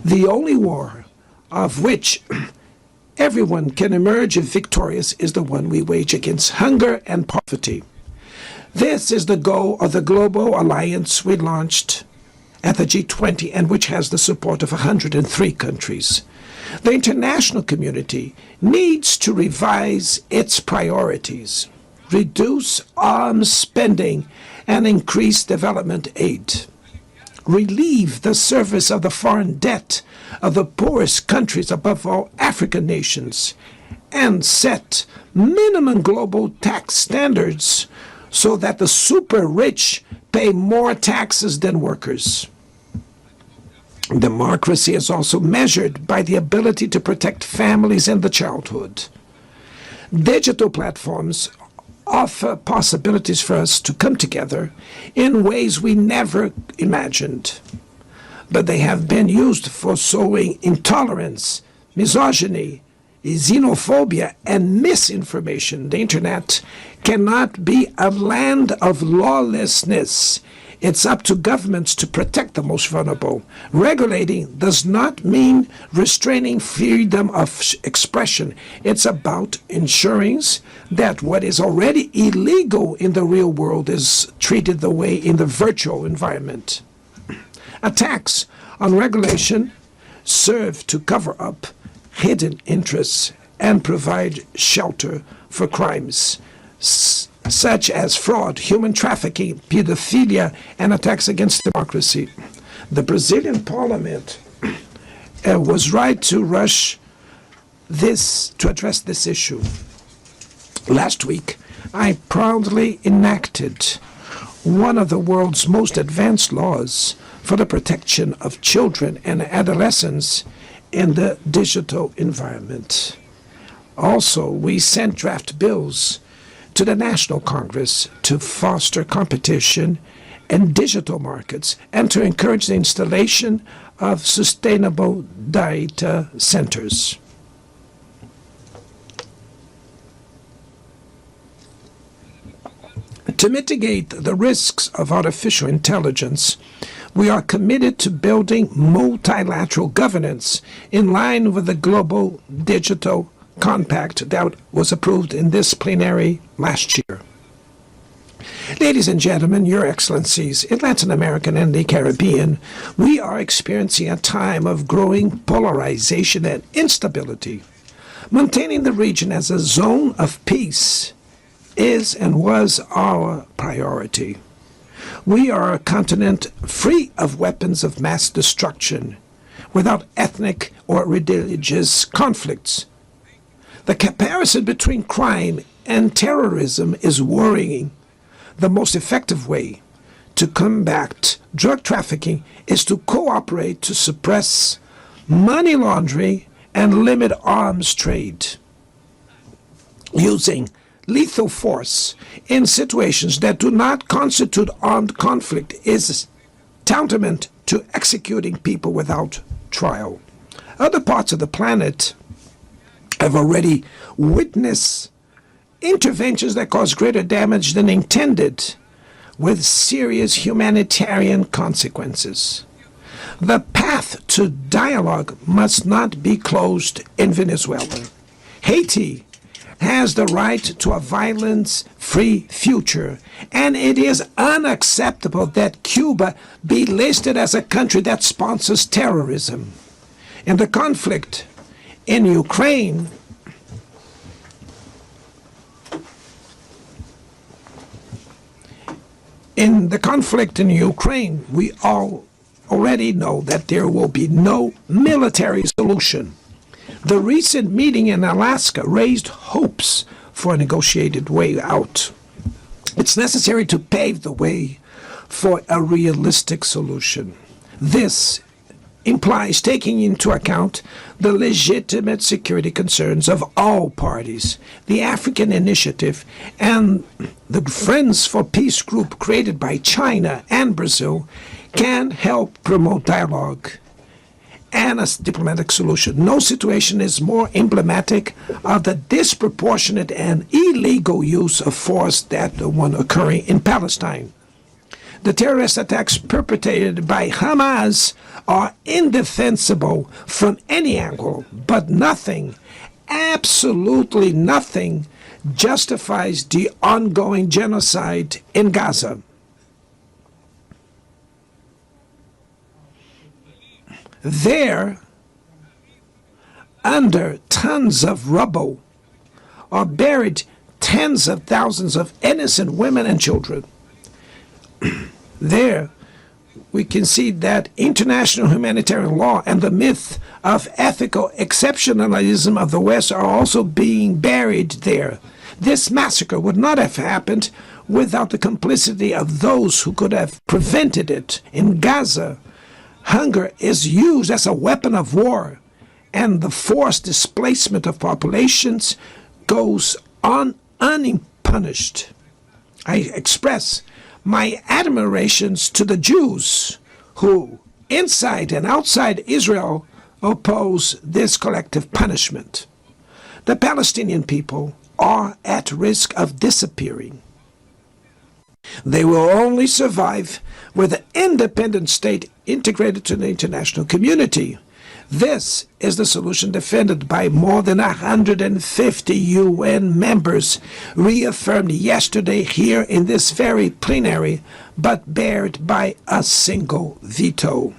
The only war of which everyone can emerge victorious is the one we wage against hunger and poverty. This is the goal of the global alliance we launched at the G20 and which has the support of 103 countries. The international community needs to revise its priorities, reduce arms spending, and increase development aid. Relieve the service of the foreign debt of the poorest countries, above all African nations, and set minimum global tax standards so that the super rich pay more taxes than workers. Democracy is also measured by the ability to protect families and the childhood. Digital platforms offer possibilities for us to come together in ways we never imagined. But they have been used for sowing intolerance, misogyny, xenophobia, and misinformation. The internet cannot be a land of lawlessness. It's up to governments to protect the most vulnerable. Regulating does not mean restraining freedom of expression. It's about ensuring that what is already illegal in the real world is treated the way in the virtual environment. Attacks on regulation serve to cover up hidden interests and provide shelter for crimes such as fraud, human trafficking, pedophilia, and attacks against democracy. The Brazilian parliament was right to rush to address this issue. Last week, I proudly enacted one of the world's most advanced laws for the protection of children and adolescents in the digital environment. Also, we sent draft bills to the National Congress to foster competition in digital markets and to encourage the installation of sustainable data centers. To mitigate the risks of artificial intelligence, we are committed to building multilateral governance in line with the Global Digital Compact that was approved in this plenary last year. Ladies and gentlemen, Your Excellencies, in Latin America and the Caribbean, we are experiencing a time of growing polarization and instability. Maintaining the region as a zone of peace is and was our priority. We are a continent free of weapons of mass destruction, without ethnic or religious conflicts. The comparison between crime and terrorism is worrying. The most effective way to combat drug trafficking is to cooperate to suppress money laundering and limit arms trade. Using lethal force in situations that do not constitute armed conflict is tantamount to executing people without trial. Other parts of the planet have already witnessed interventions that cause greater damage than intended, with serious humanitarian consequences. The path to dialogue must not be closed in Venezuela. Haiti has the right to a violence-free future, and it is unacceptable that Cuba be listed as a country that sponsors terrorism. In the conflict in Ukraine, we all already know that there will be no military solution. The recent meeting in Alaska raised hopes for a negotiated way out. It's necessary to pave the way for a realistic solution. This implies taking into account the legitimate security concerns of all parties. The African Initiative and the Friends for Peace group created by China and Brazil can help promote dialogue and a diplomatic solution. No situation is more emblematic of the disproportionate and illegal use of force than the one occurring in Palestine. The terrorist attacks perpetrated by Hamas are indefensible from any angle, but nothing, absolutely nothing, justifies the ongoing genocide in Gaza. There, under tons of rubble, are buried tens of thousands of innocent women and children. There, we can see that international humanitarian law and the myth of ethical exceptionalism of the West are also being buried there. This massacre would not have happened without the complicity of those who could have prevented it. In Gaza, hunger is used as a weapon of war, and the forced displacement of populations goes on unpunished. I express my admirations to the Jews who, inside and outside Israel, oppose this collective punishment. The Palestinian people are at risk of disappearing. They will only survive with an independent state integrated to the international community. This is the solution defended by more than 150 UN members, reaffirmed yesterday here in this very plenary, but barred by a single veto.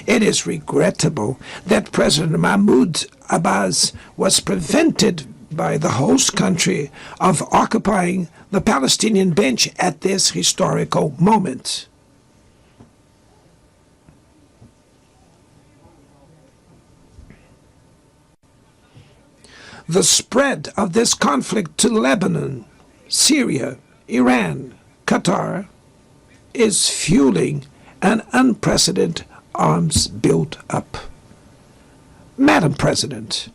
It is regrettable that President Mahmoud Abbas was prevented by the host country of occupying the Palestinian bench at this historical moment. The spread of this conflict to Lebanon, Syria, Iran, Qatar is fueling an unprecedented arms build-up. Madam President,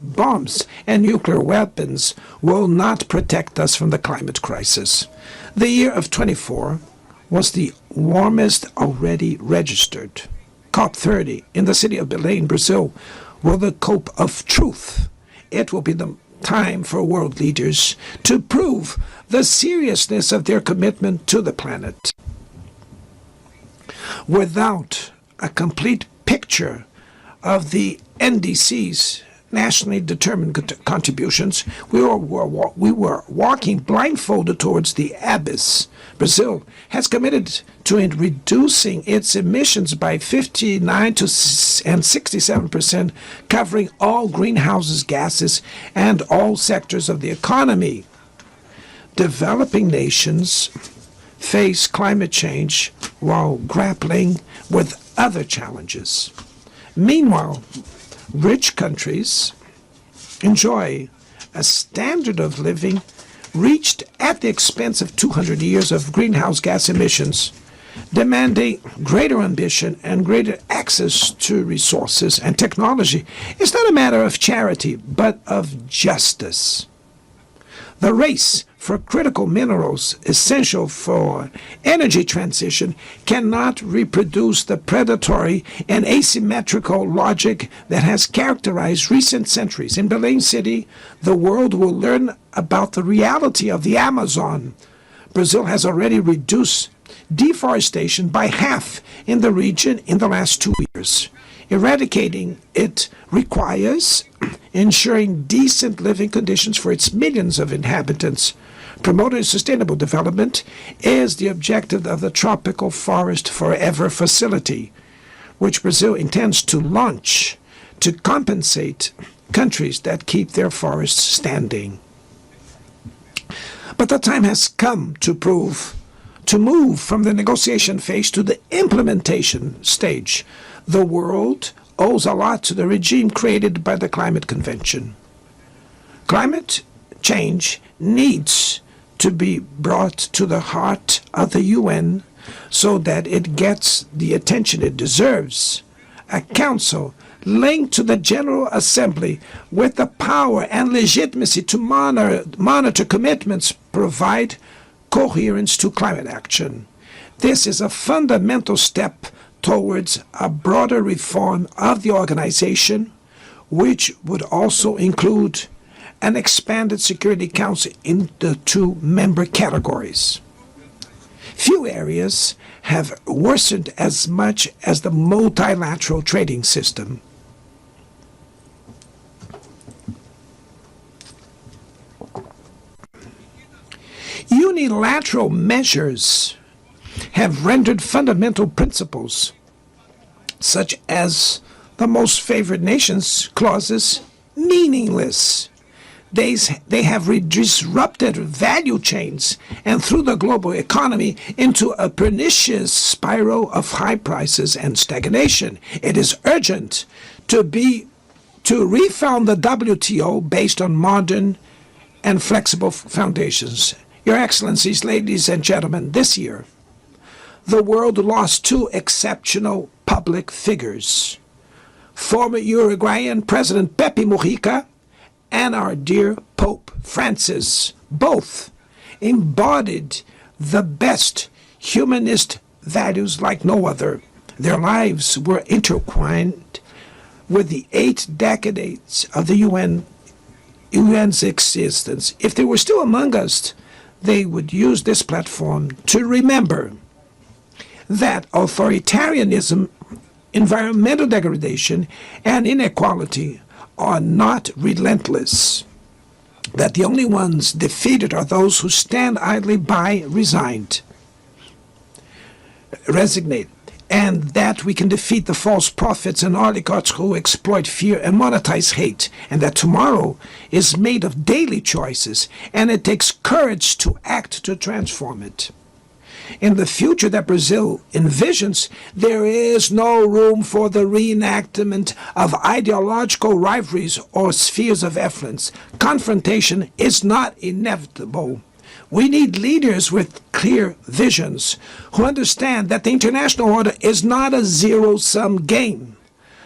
bombs and nuclear weapons will not protect us from the climate crisis. The year of 24 was the warmest already registered. COP30 in the city of Belém, Brazil, will the COP of truth. It will be the time for world leaders to prove the seriousness of their commitment to the planet. Without a complete picture of the NDCs nationally determined contributions, we were walking blindfolded towards the abyss. Brazil has committed to reducing its emissions by 59 and 67%, covering all greenhouse gases and all sectors of the economy. Developing nations face climate change while grappling with other challenges. Meanwhile, rich countries enjoy a standard of living reached at the expense of 200 years of greenhouse gas emissions, demanding greater ambition and greater access to resources and technology. It's not a matter of charity, but of justice. The race for critical minerals essential for energy transition cannot reproduce the predatory and asymmetrical logic that has characterized recent centuries. In Belém City, the world will learn about the reality of the Amazon. Brazil has already reduced deforestation by half in the region in the last 2 years. Eradicating it requires ensuring decent living conditions for its millions of inhabitants. Promoting sustainable development is the objective of the Tropical Forest Forever facility, which Brazil intends to launch to compensate countries that keep their forests standing. But the time has come to move from the negotiation phase to the implementation stage. The world owes a lot to the regime created by the Climate Convention. Climate change needs to be brought to the heart of the UN so that it gets the attention it deserves. A council linked to the General Assembly with the power and legitimacy to monitor commitments provide coherence to climate action. This is a fundamental step towards a broader reform of the organization, which would also include an expanded Security Council in the 2 member categories. Few areas have worsened as much as the multilateral trading system. Unilateral measures have rendered fundamental principles, such as the most favored nations clauses, meaningless. They have disrupted value chains and threw the global economy into a pernicious spiral of high prices and stagnation. It is urgent to refound the WTO based on modern and flexible foundations. Your Excellencies, ladies and gentlemen, this year, the world lost 2 exceptional public figures. Former Uruguayan President Pepe Mujica and our dear Pope Francis. Both embodied the best humanist values like no other. Their lives were intertwined with the 8 decades of the UN's existence. If they were still among us, they would use this platform to remember that authoritarianism, environmental degradation, and inequality are not relentless, that the only ones defeated are those who stand idly by, resignate, and that we can defeat the false prophets and oligarchs who exploit fear and monetize hate, and that tomorrow is made of daily choices, and it takes courage to act to transform it. In the future that Brazil envisions, there is no room for the reenactment of ideological rivalries or spheres of influence. Confrontation is not inevitable. We need leaders with clear visions who understand that the international order is not a zero-sum game.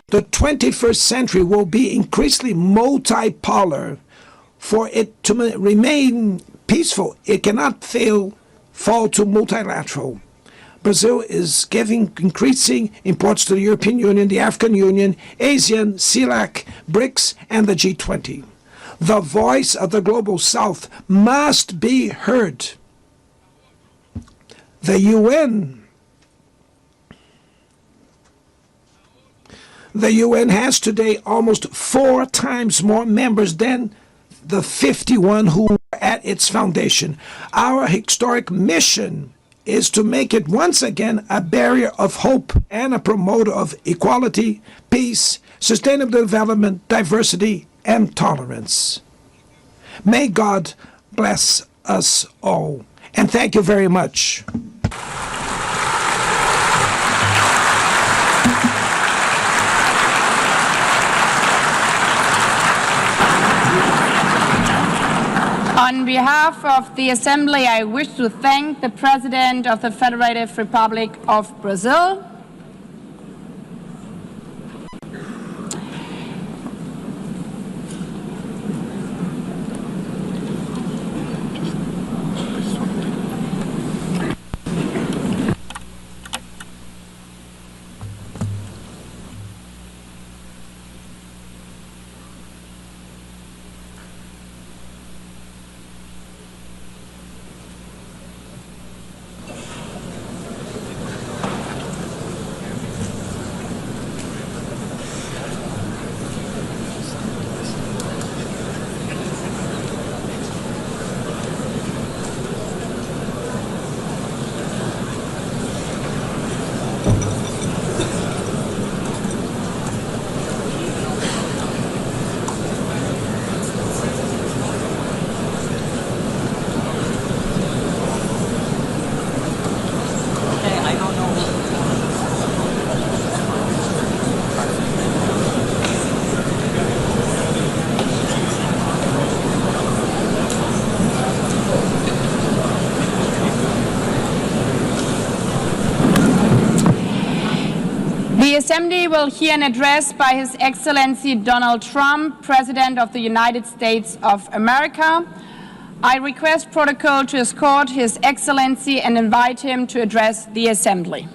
The 21st century will be increasingly multipolar. For it to remain peaceful, it cannot fall to multilateral. Brazil is giving increasing importance to the European Union, the African Union, ASEAN, CELAC, BRICS, and the G20. The voice of the Global South must be heard. The UN has today almost 4 times more members than the 51 who were at its foundation. Our historic mission is to make it once again a barrier of hope and a promoter of equality, peace, sustainable development, diversity, and tolerance. May God bless us all. And thank you very much. On behalf of the Assembly, I wish to thank the President of the Federative Republic of Brazil, the Assembly will hear an address by His Excellency Donald Trump, President of the United States of America. I request protocol to escort His Excellency and invite him to address the Assembly.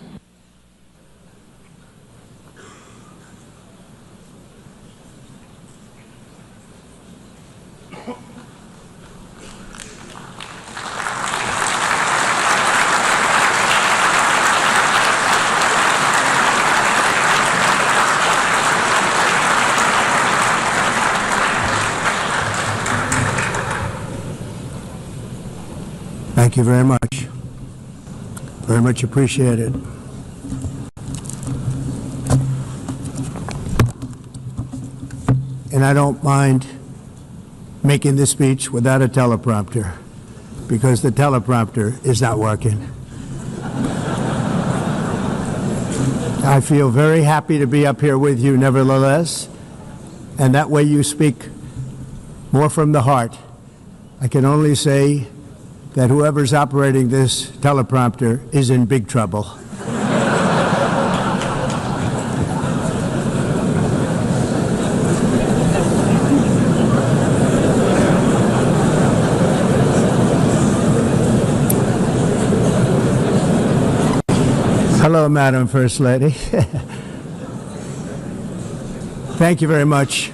Thank you very much. Very much appreciated. And I don't mind making this speech without a teleprompter, because the teleprompter is not working. I feel very happy to be up here with you nevertheless, and that way you speak more from the heart. I can only say that whoever's operating this teleprompter is in big trouble. Hello, Madam First Lady. Thank you very much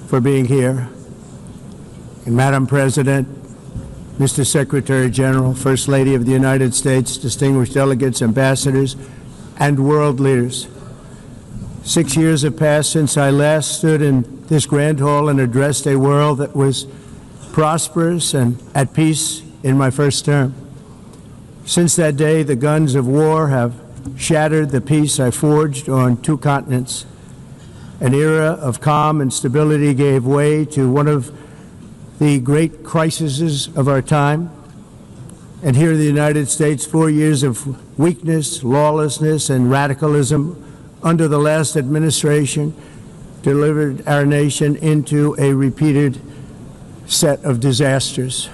for being here. And Madam President, Mr. Secretary General, First Lady of the United States, distinguished delegates, ambassadors, and world leaders. 6 years have passed since I last stood in this grand hall and addressed a world that was prosperous and at peace in my first term. Since that day, the guns of war have shattered the peace I forged on 2 continents. An era of calm and stability gave way to one of the great crises of our time. And here in the United States, 4 years of weakness, lawlessness, and radicalism under the last administration delivered our nation into a repeated set of disasters.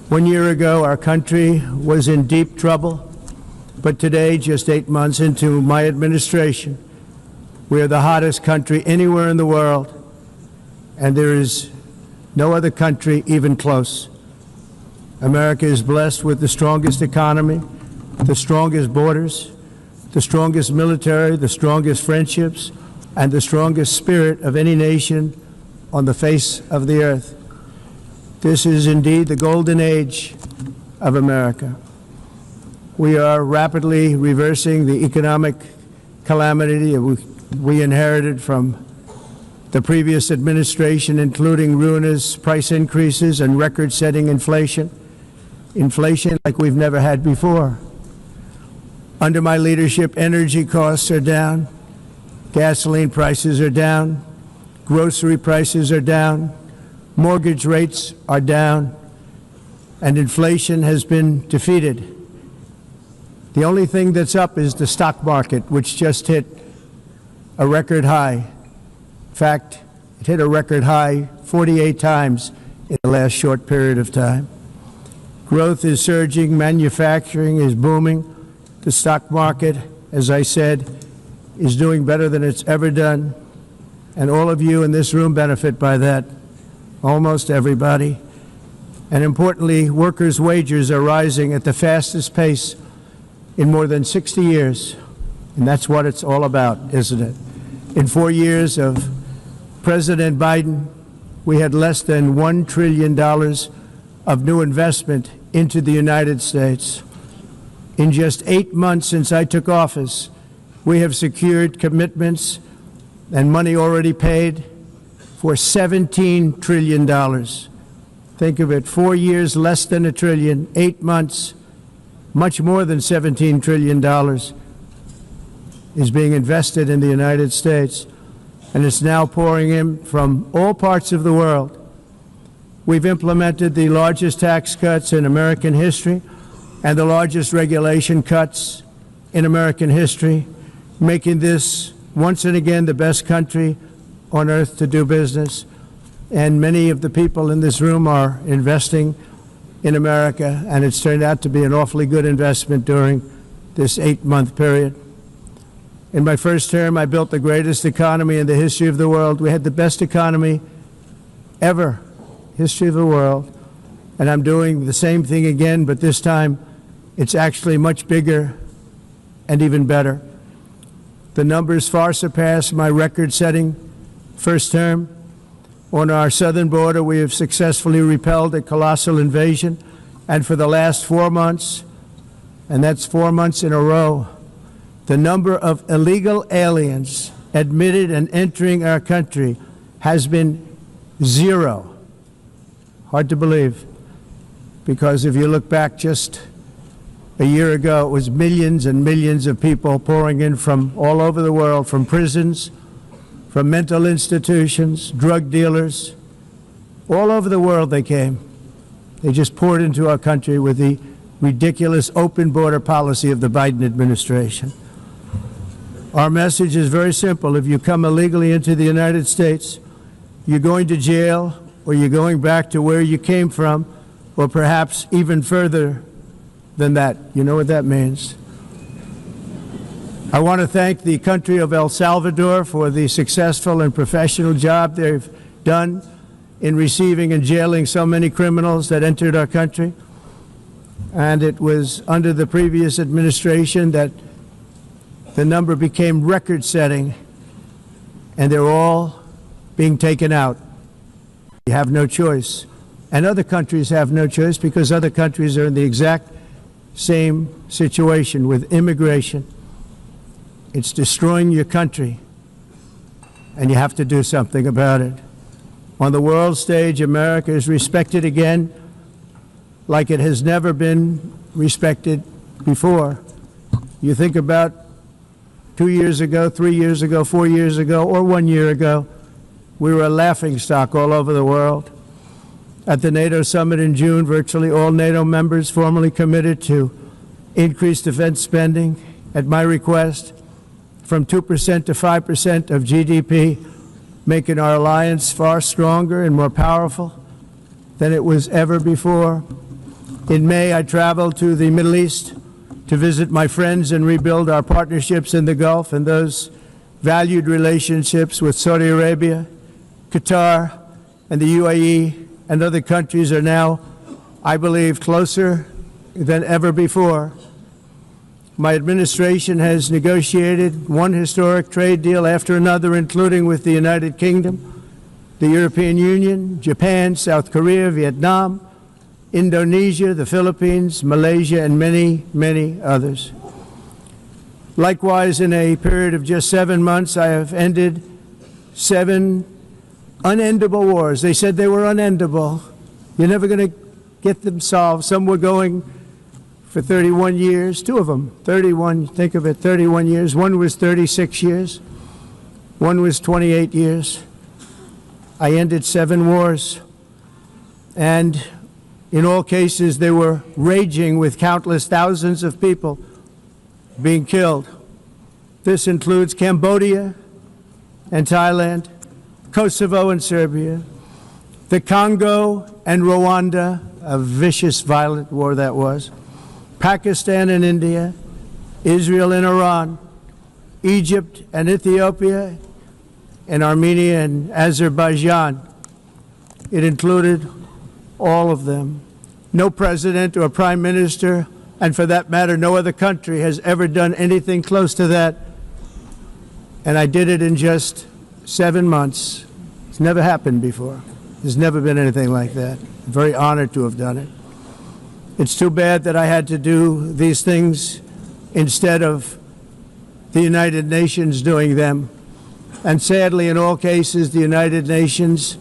1 year ago, our country was in deep trouble, but today, just 8 months into my administration, we are the hottest country anywhere in the world, and there is no other country even close. America is blessed with the strongest economy, the strongest borders, the strongest military, the strongest friendships, and the strongest spirit of any nation on the face of the earth. This is indeed the golden age of America. We are rapidly reversing the economic calamity we inherited from the previous administration, including ruinous price increases and record-setting inflation like we've never had before. Under my leadership, energy costs are down, gasoline prices are down, grocery prices are down, mortgage rates are down, and inflation has been defeated. The only thing that's up is the stock market, which just hit a record high. In fact, it hit a record high 48 times in the last short period of time. Growth is surging, manufacturing is booming. The stock market, as I said, is doing better than it's ever done. And all of you in this room benefit by that, almost everybody. And importantly, workers' wages are rising at the fastest pace in more than 60 years. And that's what it's all about, isn't it? In 4 years of President Biden, we had less than $1 trillion of new investment into the United States. In just 8 months since I took office, we have secured commitments and money already paid for $17 trillion. Think of it, 4 years, less than $1 trillion, 8 months, much more than $17 trillion is being invested in the United States, and it's now pouring in from all parts of the world. We've implemented the largest tax cuts in American history and the largest regulation cuts in American history, making this once and again the best country on earth to do business. And many of the people in this room are investing in America, and it's turned out to be an awfully good investment during this 8-month period. In my first term, I built the greatest economy in the history of the world. We had the best economy ever, history of the world. And I'm doing the same thing again, but this time it's actually much bigger and even better. The numbers far surpass my record-setting first term. On our southern border, we have successfully repelled a colossal invasion. And for the last 4 months, and that's 4 months in a row, the number of illegal aliens admitted and entering our country has been 0. Hard to believe, because if you look back just a year ago, it was millions and millions of people pouring in from all over the world, from prisons, from mental institutions, drug dealers. All over the world they came. They just poured into our country with the ridiculous open border policy of the Biden administration. Our message is very simple. If you come illegally into the United States, you're going to jail, or you're going back to where you came from, or perhaps even further than that. You know what that means. I want to thank the country of El Salvador for the successful and professional job they've done in receiving and jailing so many criminals that entered our country. And it was under the previous administration that the number became record-setting, and they're all being taken out. You have no choice. And other countries have no choice, because other countries are in the exact same situation with immigration. It's destroying your country, and you have to do something about it. On the world stage, America is respected again like it has never been respected before. You think about 2 years ago, 3 years ago, 4 years ago, or 1 year ago, we were a laughingstock all over the world. At the NATO summit in June, virtually all NATO members formally committed to increase defense spending, at my request, from 2% to 5% of GDP, making our alliance far stronger and more powerful than it was ever before. In May, I traveled to the Middle East to visit my friends and rebuild our partnerships in the Gulf and those valued relationships with Saudi Arabia, Qatar, and the UAE, and other countries are now, I believe, closer than ever before. My administration has negotiated one historic trade deal after another, including with the United Kingdom, the European Union, Japan, South Korea, Vietnam, Indonesia, the Philippines, Malaysia, and many, many others. Likewise, in a period of just 7 months, I have ended 7 unendable wars. They said they were unendable. You're never going to get them solved. Some were going for 31 years, 2 of them, 31, think of it, 31 years. One was 36 years. One was 28 years. I ended 7 wars. And in all cases, they were raging with countless thousands of people being killed. This includes Cambodia and Thailand, Kosovo and Serbia, the Congo and Rwanda, a vicious, violent war that was, Pakistan and India, Israel and Iran, Egypt and Ethiopia, and Armenia and Azerbaijan. It included all of them. No president or prime minister, and for that matter, no other country has ever done anything close to that. And I did it in just 7 months. It's never happened before. There's never been anything like that. I'm very honored to have done it. It's too bad that I had to do these things instead of the United Nations doing them. And sadly, in all cases, the United Nations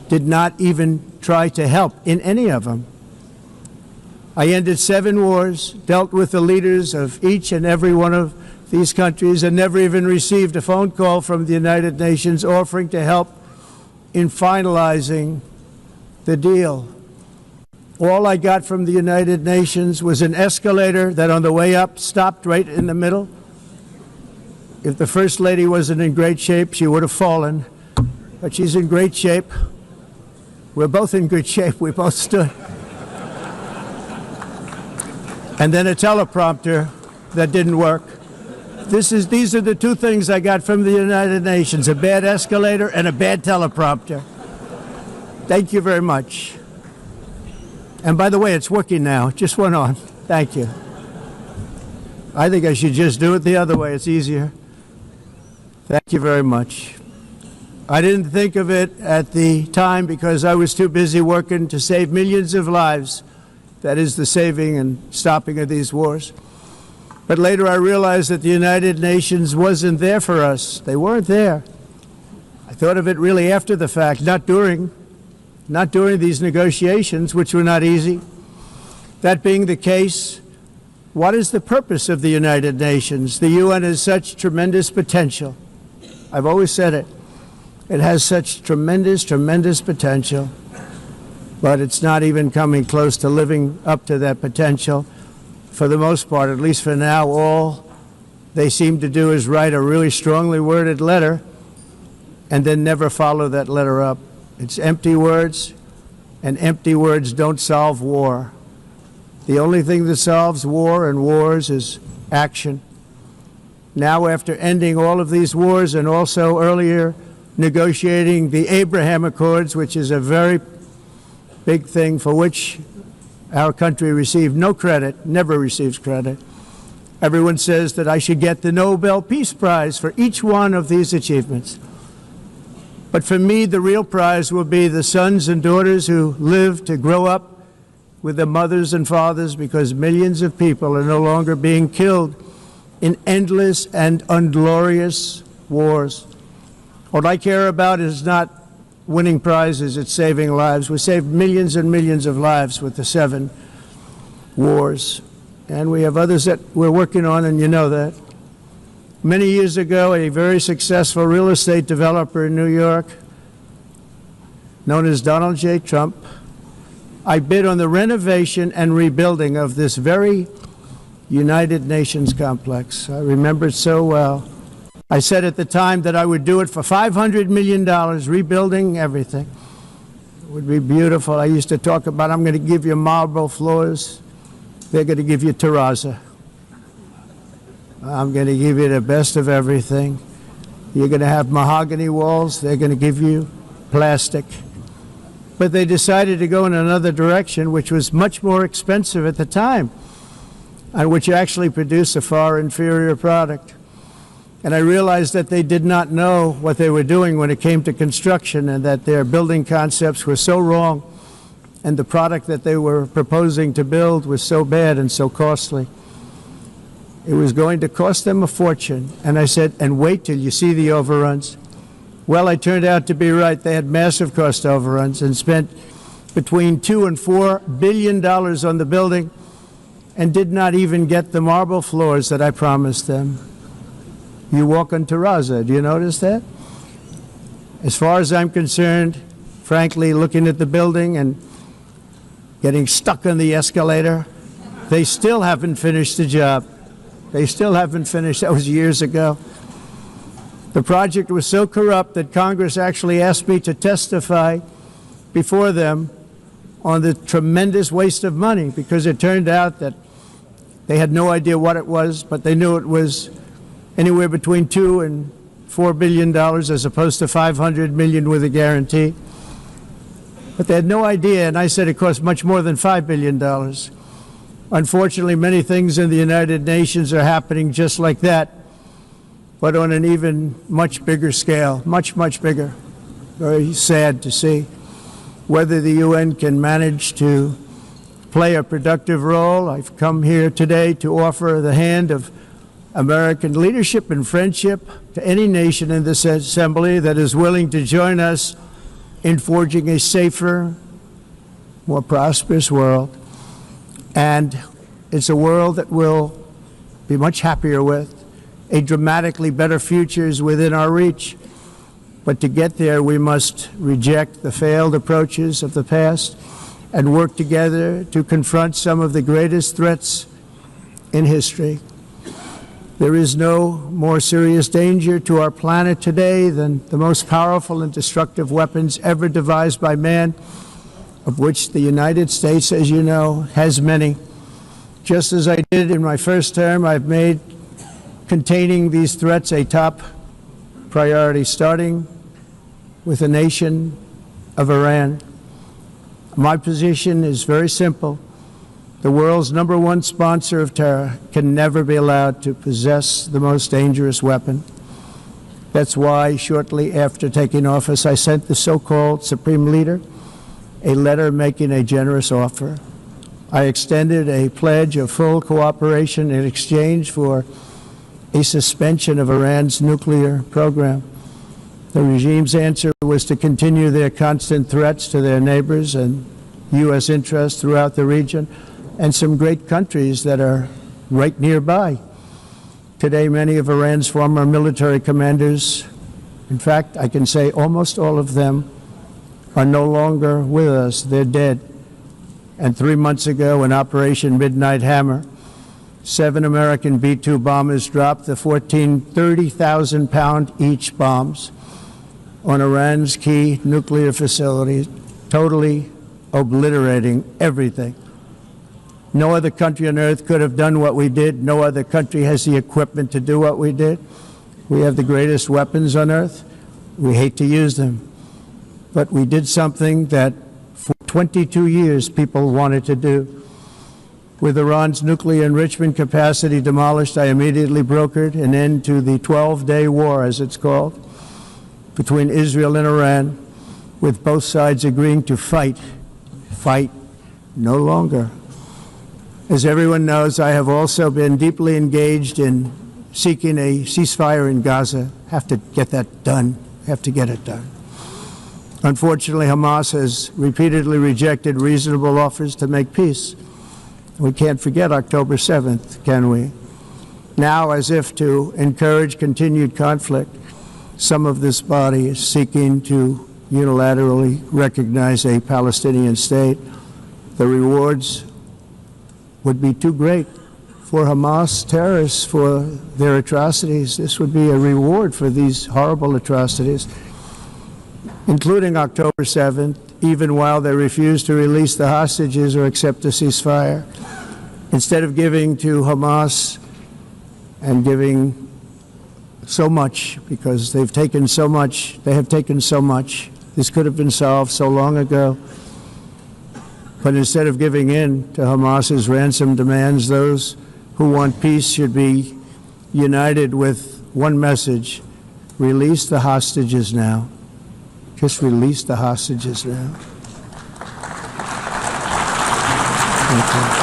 did not even try to help in any of them. I ended 7 wars, dealt with the leaders of each and every one of these countries, and never even received a phone call from the United Nations offering to help in finalizing the deal. All I got from the United Nations was an escalator that on the way up stopped right in the middle. If the First Lady wasn't in great shape, she would have fallen. But she's in great shape. We're both in good shape. We both stood. And then a teleprompter that didn't work. These are the 2 things I got from the United Nations, a bad escalator and a bad teleprompter. Thank you very much. And by the way, it's working now. It just went on. Thank you. I think I should just do it the other way. It's easier. Thank you very much. I didn't think of it at the time because I was too busy working to save millions of lives. That is the saving and stopping of these wars. But later I realized that the United Nations wasn't there for us. They weren't there. I thought of it really after the fact, not during these negotiations, which were not easy. That being the case, what is the purpose of the United Nations? The UN has such tremendous potential. I've always said it. It has such tremendous, tremendous potential, but it's not even coming close to living up to that potential. For the most part, at least for now, all they seem to do is write a really strongly worded letter and then never follow that letter up. It's empty words, and empty words don't solve war. The only thing that solves war and wars is action. Now, after ending all of these wars and also earlier negotiating the Abraham Accords, which is a very big thing for which our country received no credit, never receives credit. Everyone says that I should get the Nobel Peace Prize for each one of these achievements. But for me, the real prize will be the sons and daughters who live to grow up with their mothers and fathers, because millions of people are no longer being killed in endless and unglorious wars. What I care about is not winning prizes, it's saving lives. We saved millions and millions of lives with the 7 wars. And we have others that we're working on, and you know that. Many years ago, a very successful real estate developer in New York, known as Donald J. Trump, I bid on the renovation and rebuilding of this very United Nations complex. I remember it so well. I said at the time that I would do it for $500 million, rebuilding everything. It would be beautiful. I used to talk about, I'm going to give you marble floors. They're going to give you terrazzo. I'm going to give you the best of everything. You're going to have mahogany walls. They're going to give you plastic. But they decided to go in another direction, which was much more expensive at the time, and which actually produced a far inferior product. And I realized that they did not know what they were doing when it came to construction, and that their building concepts were so wrong, and the product that they were proposing to build was so bad and so costly. It was going to cost them a fortune. And I said, and wait till you see the overruns. Well, I turned out to be right. They had massive cost overruns and spent between $2 and $4 billion on the building and did not even get the marble floors that I promised them. You walk on terrazzo. Do you notice that? As far as I'm concerned, frankly, looking at the building and getting stuck on the escalator, they still haven't finished the job. They still haven't finished. That was years ago. The project was so corrupt that Congress actually asked me to testify before them on the tremendous waste of money, because it turned out that they had no idea what it was, but they knew it was anywhere between $2 and $4 billion as opposed to $500 million with a guarantee. But they had no idea, and I said it cost much more than $5 billion. Unfortunately, many things in the United Nations are happening just like that, but on an even much bigger scale, much, much bigger. Very sad to see. Whether the UN can manage to play a productive role, I've come here today to offer the hand of American leadership and friendship to any nation in this assembly that is willing to join us in forging a safer, more prosperous world. And it's a world that we'll be much happier with. A dramatically better future is within our reach. But to get there, we must reject the failed approaches of the past and work together to confront some of the greatest threats in history. There is no more serious danger to our planet today than the most powerful and destructive weapons ever devised by man, of which the United States, as you know, has many. Just as I did in my first term, I've made containing these threats a top priority, starting with the nation of Iran. My position is very simple. The world's #1 sponsor of terror can never be allowed to possess the most dangerous weapon. That's why, shortly after taking office, I sent the so-called Supreme Leader a letter making a generous offer. I extended a pledge of full cooperation in exchange for a suspension of Iran's nuclear program. The regime's answer was to continue their constant threats to their neighbors and U.S. interests throughout the region and some great countries that are right nearby. Today, many of Iran's former military commanders, in fact, I can say almost all of them, are no longer with us. They're dead. And 3 months ago, in Operation Midnight Hammer, 7 American B-2 bombers dropped the 14 30,000-pound each bombs on Iran's key nuclear facilities, totally obliterating everything. No other country on earth could have done what we did. No other country has the equipment to do what we did. We have the greatest weapons on earth. We hate to use them. But we did something that for 22 years people wanted to do. With Iran's nuclear enrichment capacity demolished, I immediately brokered an end to the 12-day war, as it's called, between Israel and Iran, with both sides agreeing to fight no longer. As everyone knows, I have also been deeply engaged in seeking a ceasefire in Gaza. Have to get that done. Have to get it done. Unfortunately, Hamas has repeatedly rejected reasonable offers to make peace. We can't forget October 7th, can we? Now, as if to encourage continued conflict, some of this body is seeking to unilaterally recognize a Palestinian state. The rewards would be too great for Hamas terrorists for their atrocities. This would be a reward for these horrible atrocities, including October 7th, even while they refuse to release the hostages or accept a ceasefire. Instead of giving to Hamas and giving so much, because they've taken so much, they have taken so much. This could have been solved so long ago. But instead of giving in to Hamas's ransom demands, those who want peace should be united with one message: release the hostages now. Just release the hostages now. Thank you.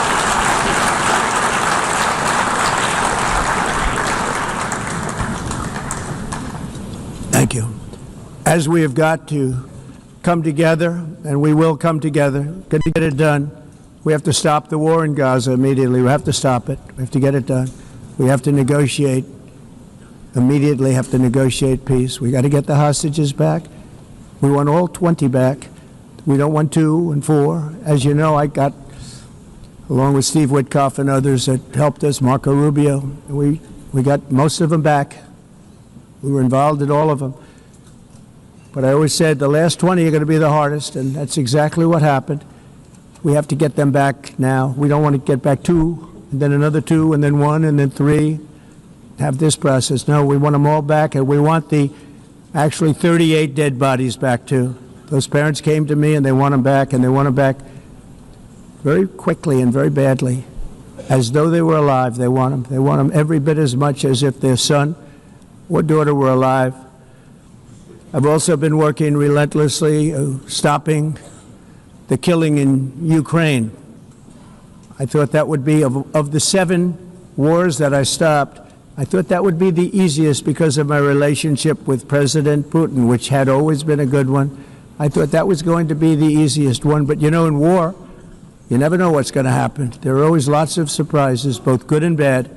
as we have got to come together, and we will come together, got to get it done. We have to stop the war in Gaza immediately. We have to stop it. We have to get it done. We have to negotiate, immediately have to negotiate peace. We got to get the hostages back. We want all 20 back. We don't want 2 and 4. As you know, I got, along with Steve Witkoff and others that helped us, Marco Rubio, we got most of them back. We were involved in all of them. But I always said the last 20 are going to be the hardest, and that's exactly what happened. We have to get them back now. We don't want to get back 2, and then another 2, and then 1, and then 3. Have this process. No, we want them all back, and we want the actually 38 dead bodies back too. Those parents came to me and they want them back, and they want them back very quickly and very badly, as though they were alive. They want them. They want them every bit as much as if their son or daughter were alive. I've also been working relentlessly, stopping the killing in Ukraine. I thought that would be, of the 7 wars that I stopped, I thought that would be the easiest because of my relationship with President Putin, which had always been a good one. I thought that was going to be the easiest one. But you know, in war, you never know what's going to happen. There are always lots of surprises, both good and bad.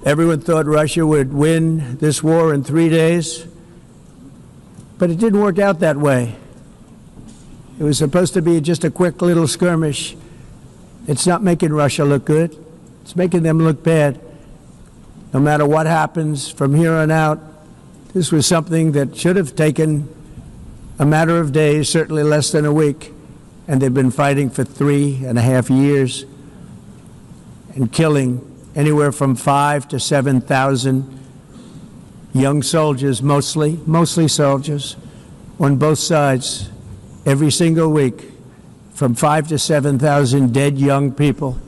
Everyone thought Russia would win this war in 3 days, but it didn't work out that way. It was supposed to be just a quick little skirmish. It's not making Russia look good. It's making them look bad. No matter what happens from here on out, this was something that should have taken a matter of days, certainly less than a week, and they've been fighting for 3.5 years and killing anywhere from 5,000 to 7,000 young soldiers, mostly soldiers, on both sides, every single week, from 5,000 to 7,000 dead young people,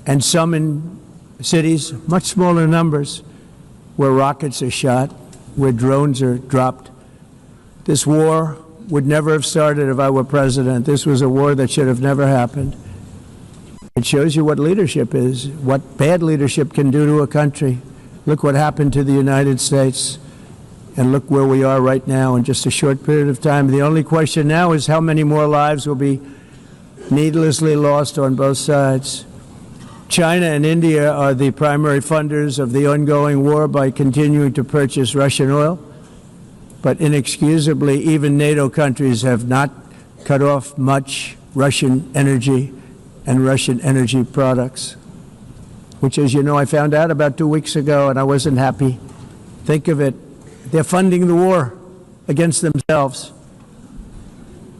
and some in cities, much smaller numbers, where rockets are shot, where drones are dropped. This war would never have started if I were president. This was a war that should have never happened. It shows you what leadership is, what bad leadership can do to a country. Look what happened to the United States, and look where we are right now in just a short period of time. The only question now is how many more lives will be needlessly lost on both sides. China and India are the primary funders of the ongoing war by continuing to purchase Russian oil. But inexcusably, even NATO countries have not cut off much Russian energy and Russian energy products, which, as you know, I found out about 2 weeks ago, and I wasn't happy. Think of it. They're funding the war against themselves.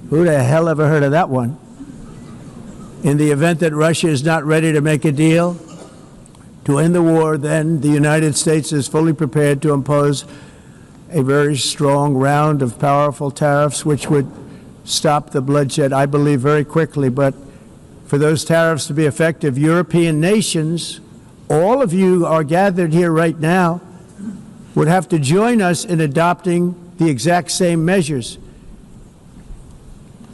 Who the hell ever heard of that one? In the event that Russia is not ready to make a deal to end the war, then the United States is fully prepared to impose a very strong round of powerful tariffs, which would stop the bloodshed, I believe, very quickly. But for those tariffs to be effective, European nations, all of you are gathered here right now, would have to join us in adopting the exact same measures.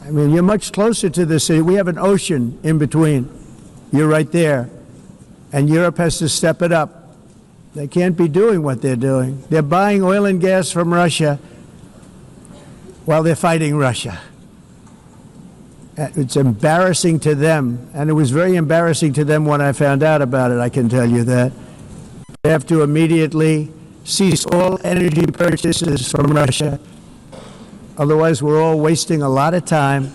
I mean, you're much closer to this. We have an ocean in between. You're right there. And Europe has to step it up. They can't be doing what they're doing. They're buying oil and gas from Russia while they're fighting Russia. It's embarrassing to them, and it was very embarrassing to them when I found out about it, I can tell you that. They have to immediately cease all energy purchases from Russia. Otherwise, we're all wasting a lot of time.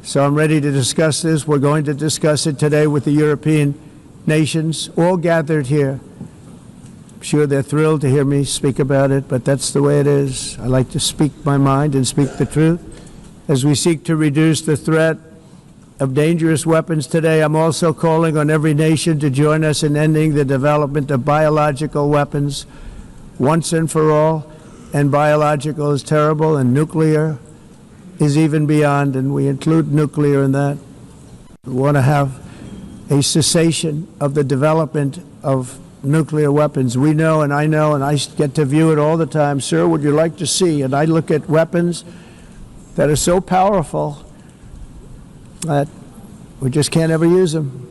So I'm ready to discuss this. We're going to discuss it today with the European nations, all gathered here. I'm sure they're thrilled to hear me speak about it, but that's the way it is. I like to speak my mind and speak the truth. As we seek to reduce the threat of dangerous weapons today, I'm also calling on every nation to join us in ending the development of biological weapons once and for all. And biological is terrible, and nuclear is even beyond, and we include nuclear in that. We want to have a cessation of the development of nuclear weapons. We know, and I get to view it all the time. Sir, would you like to see? And I look at weapons that are so powerful that we just can't ever use them.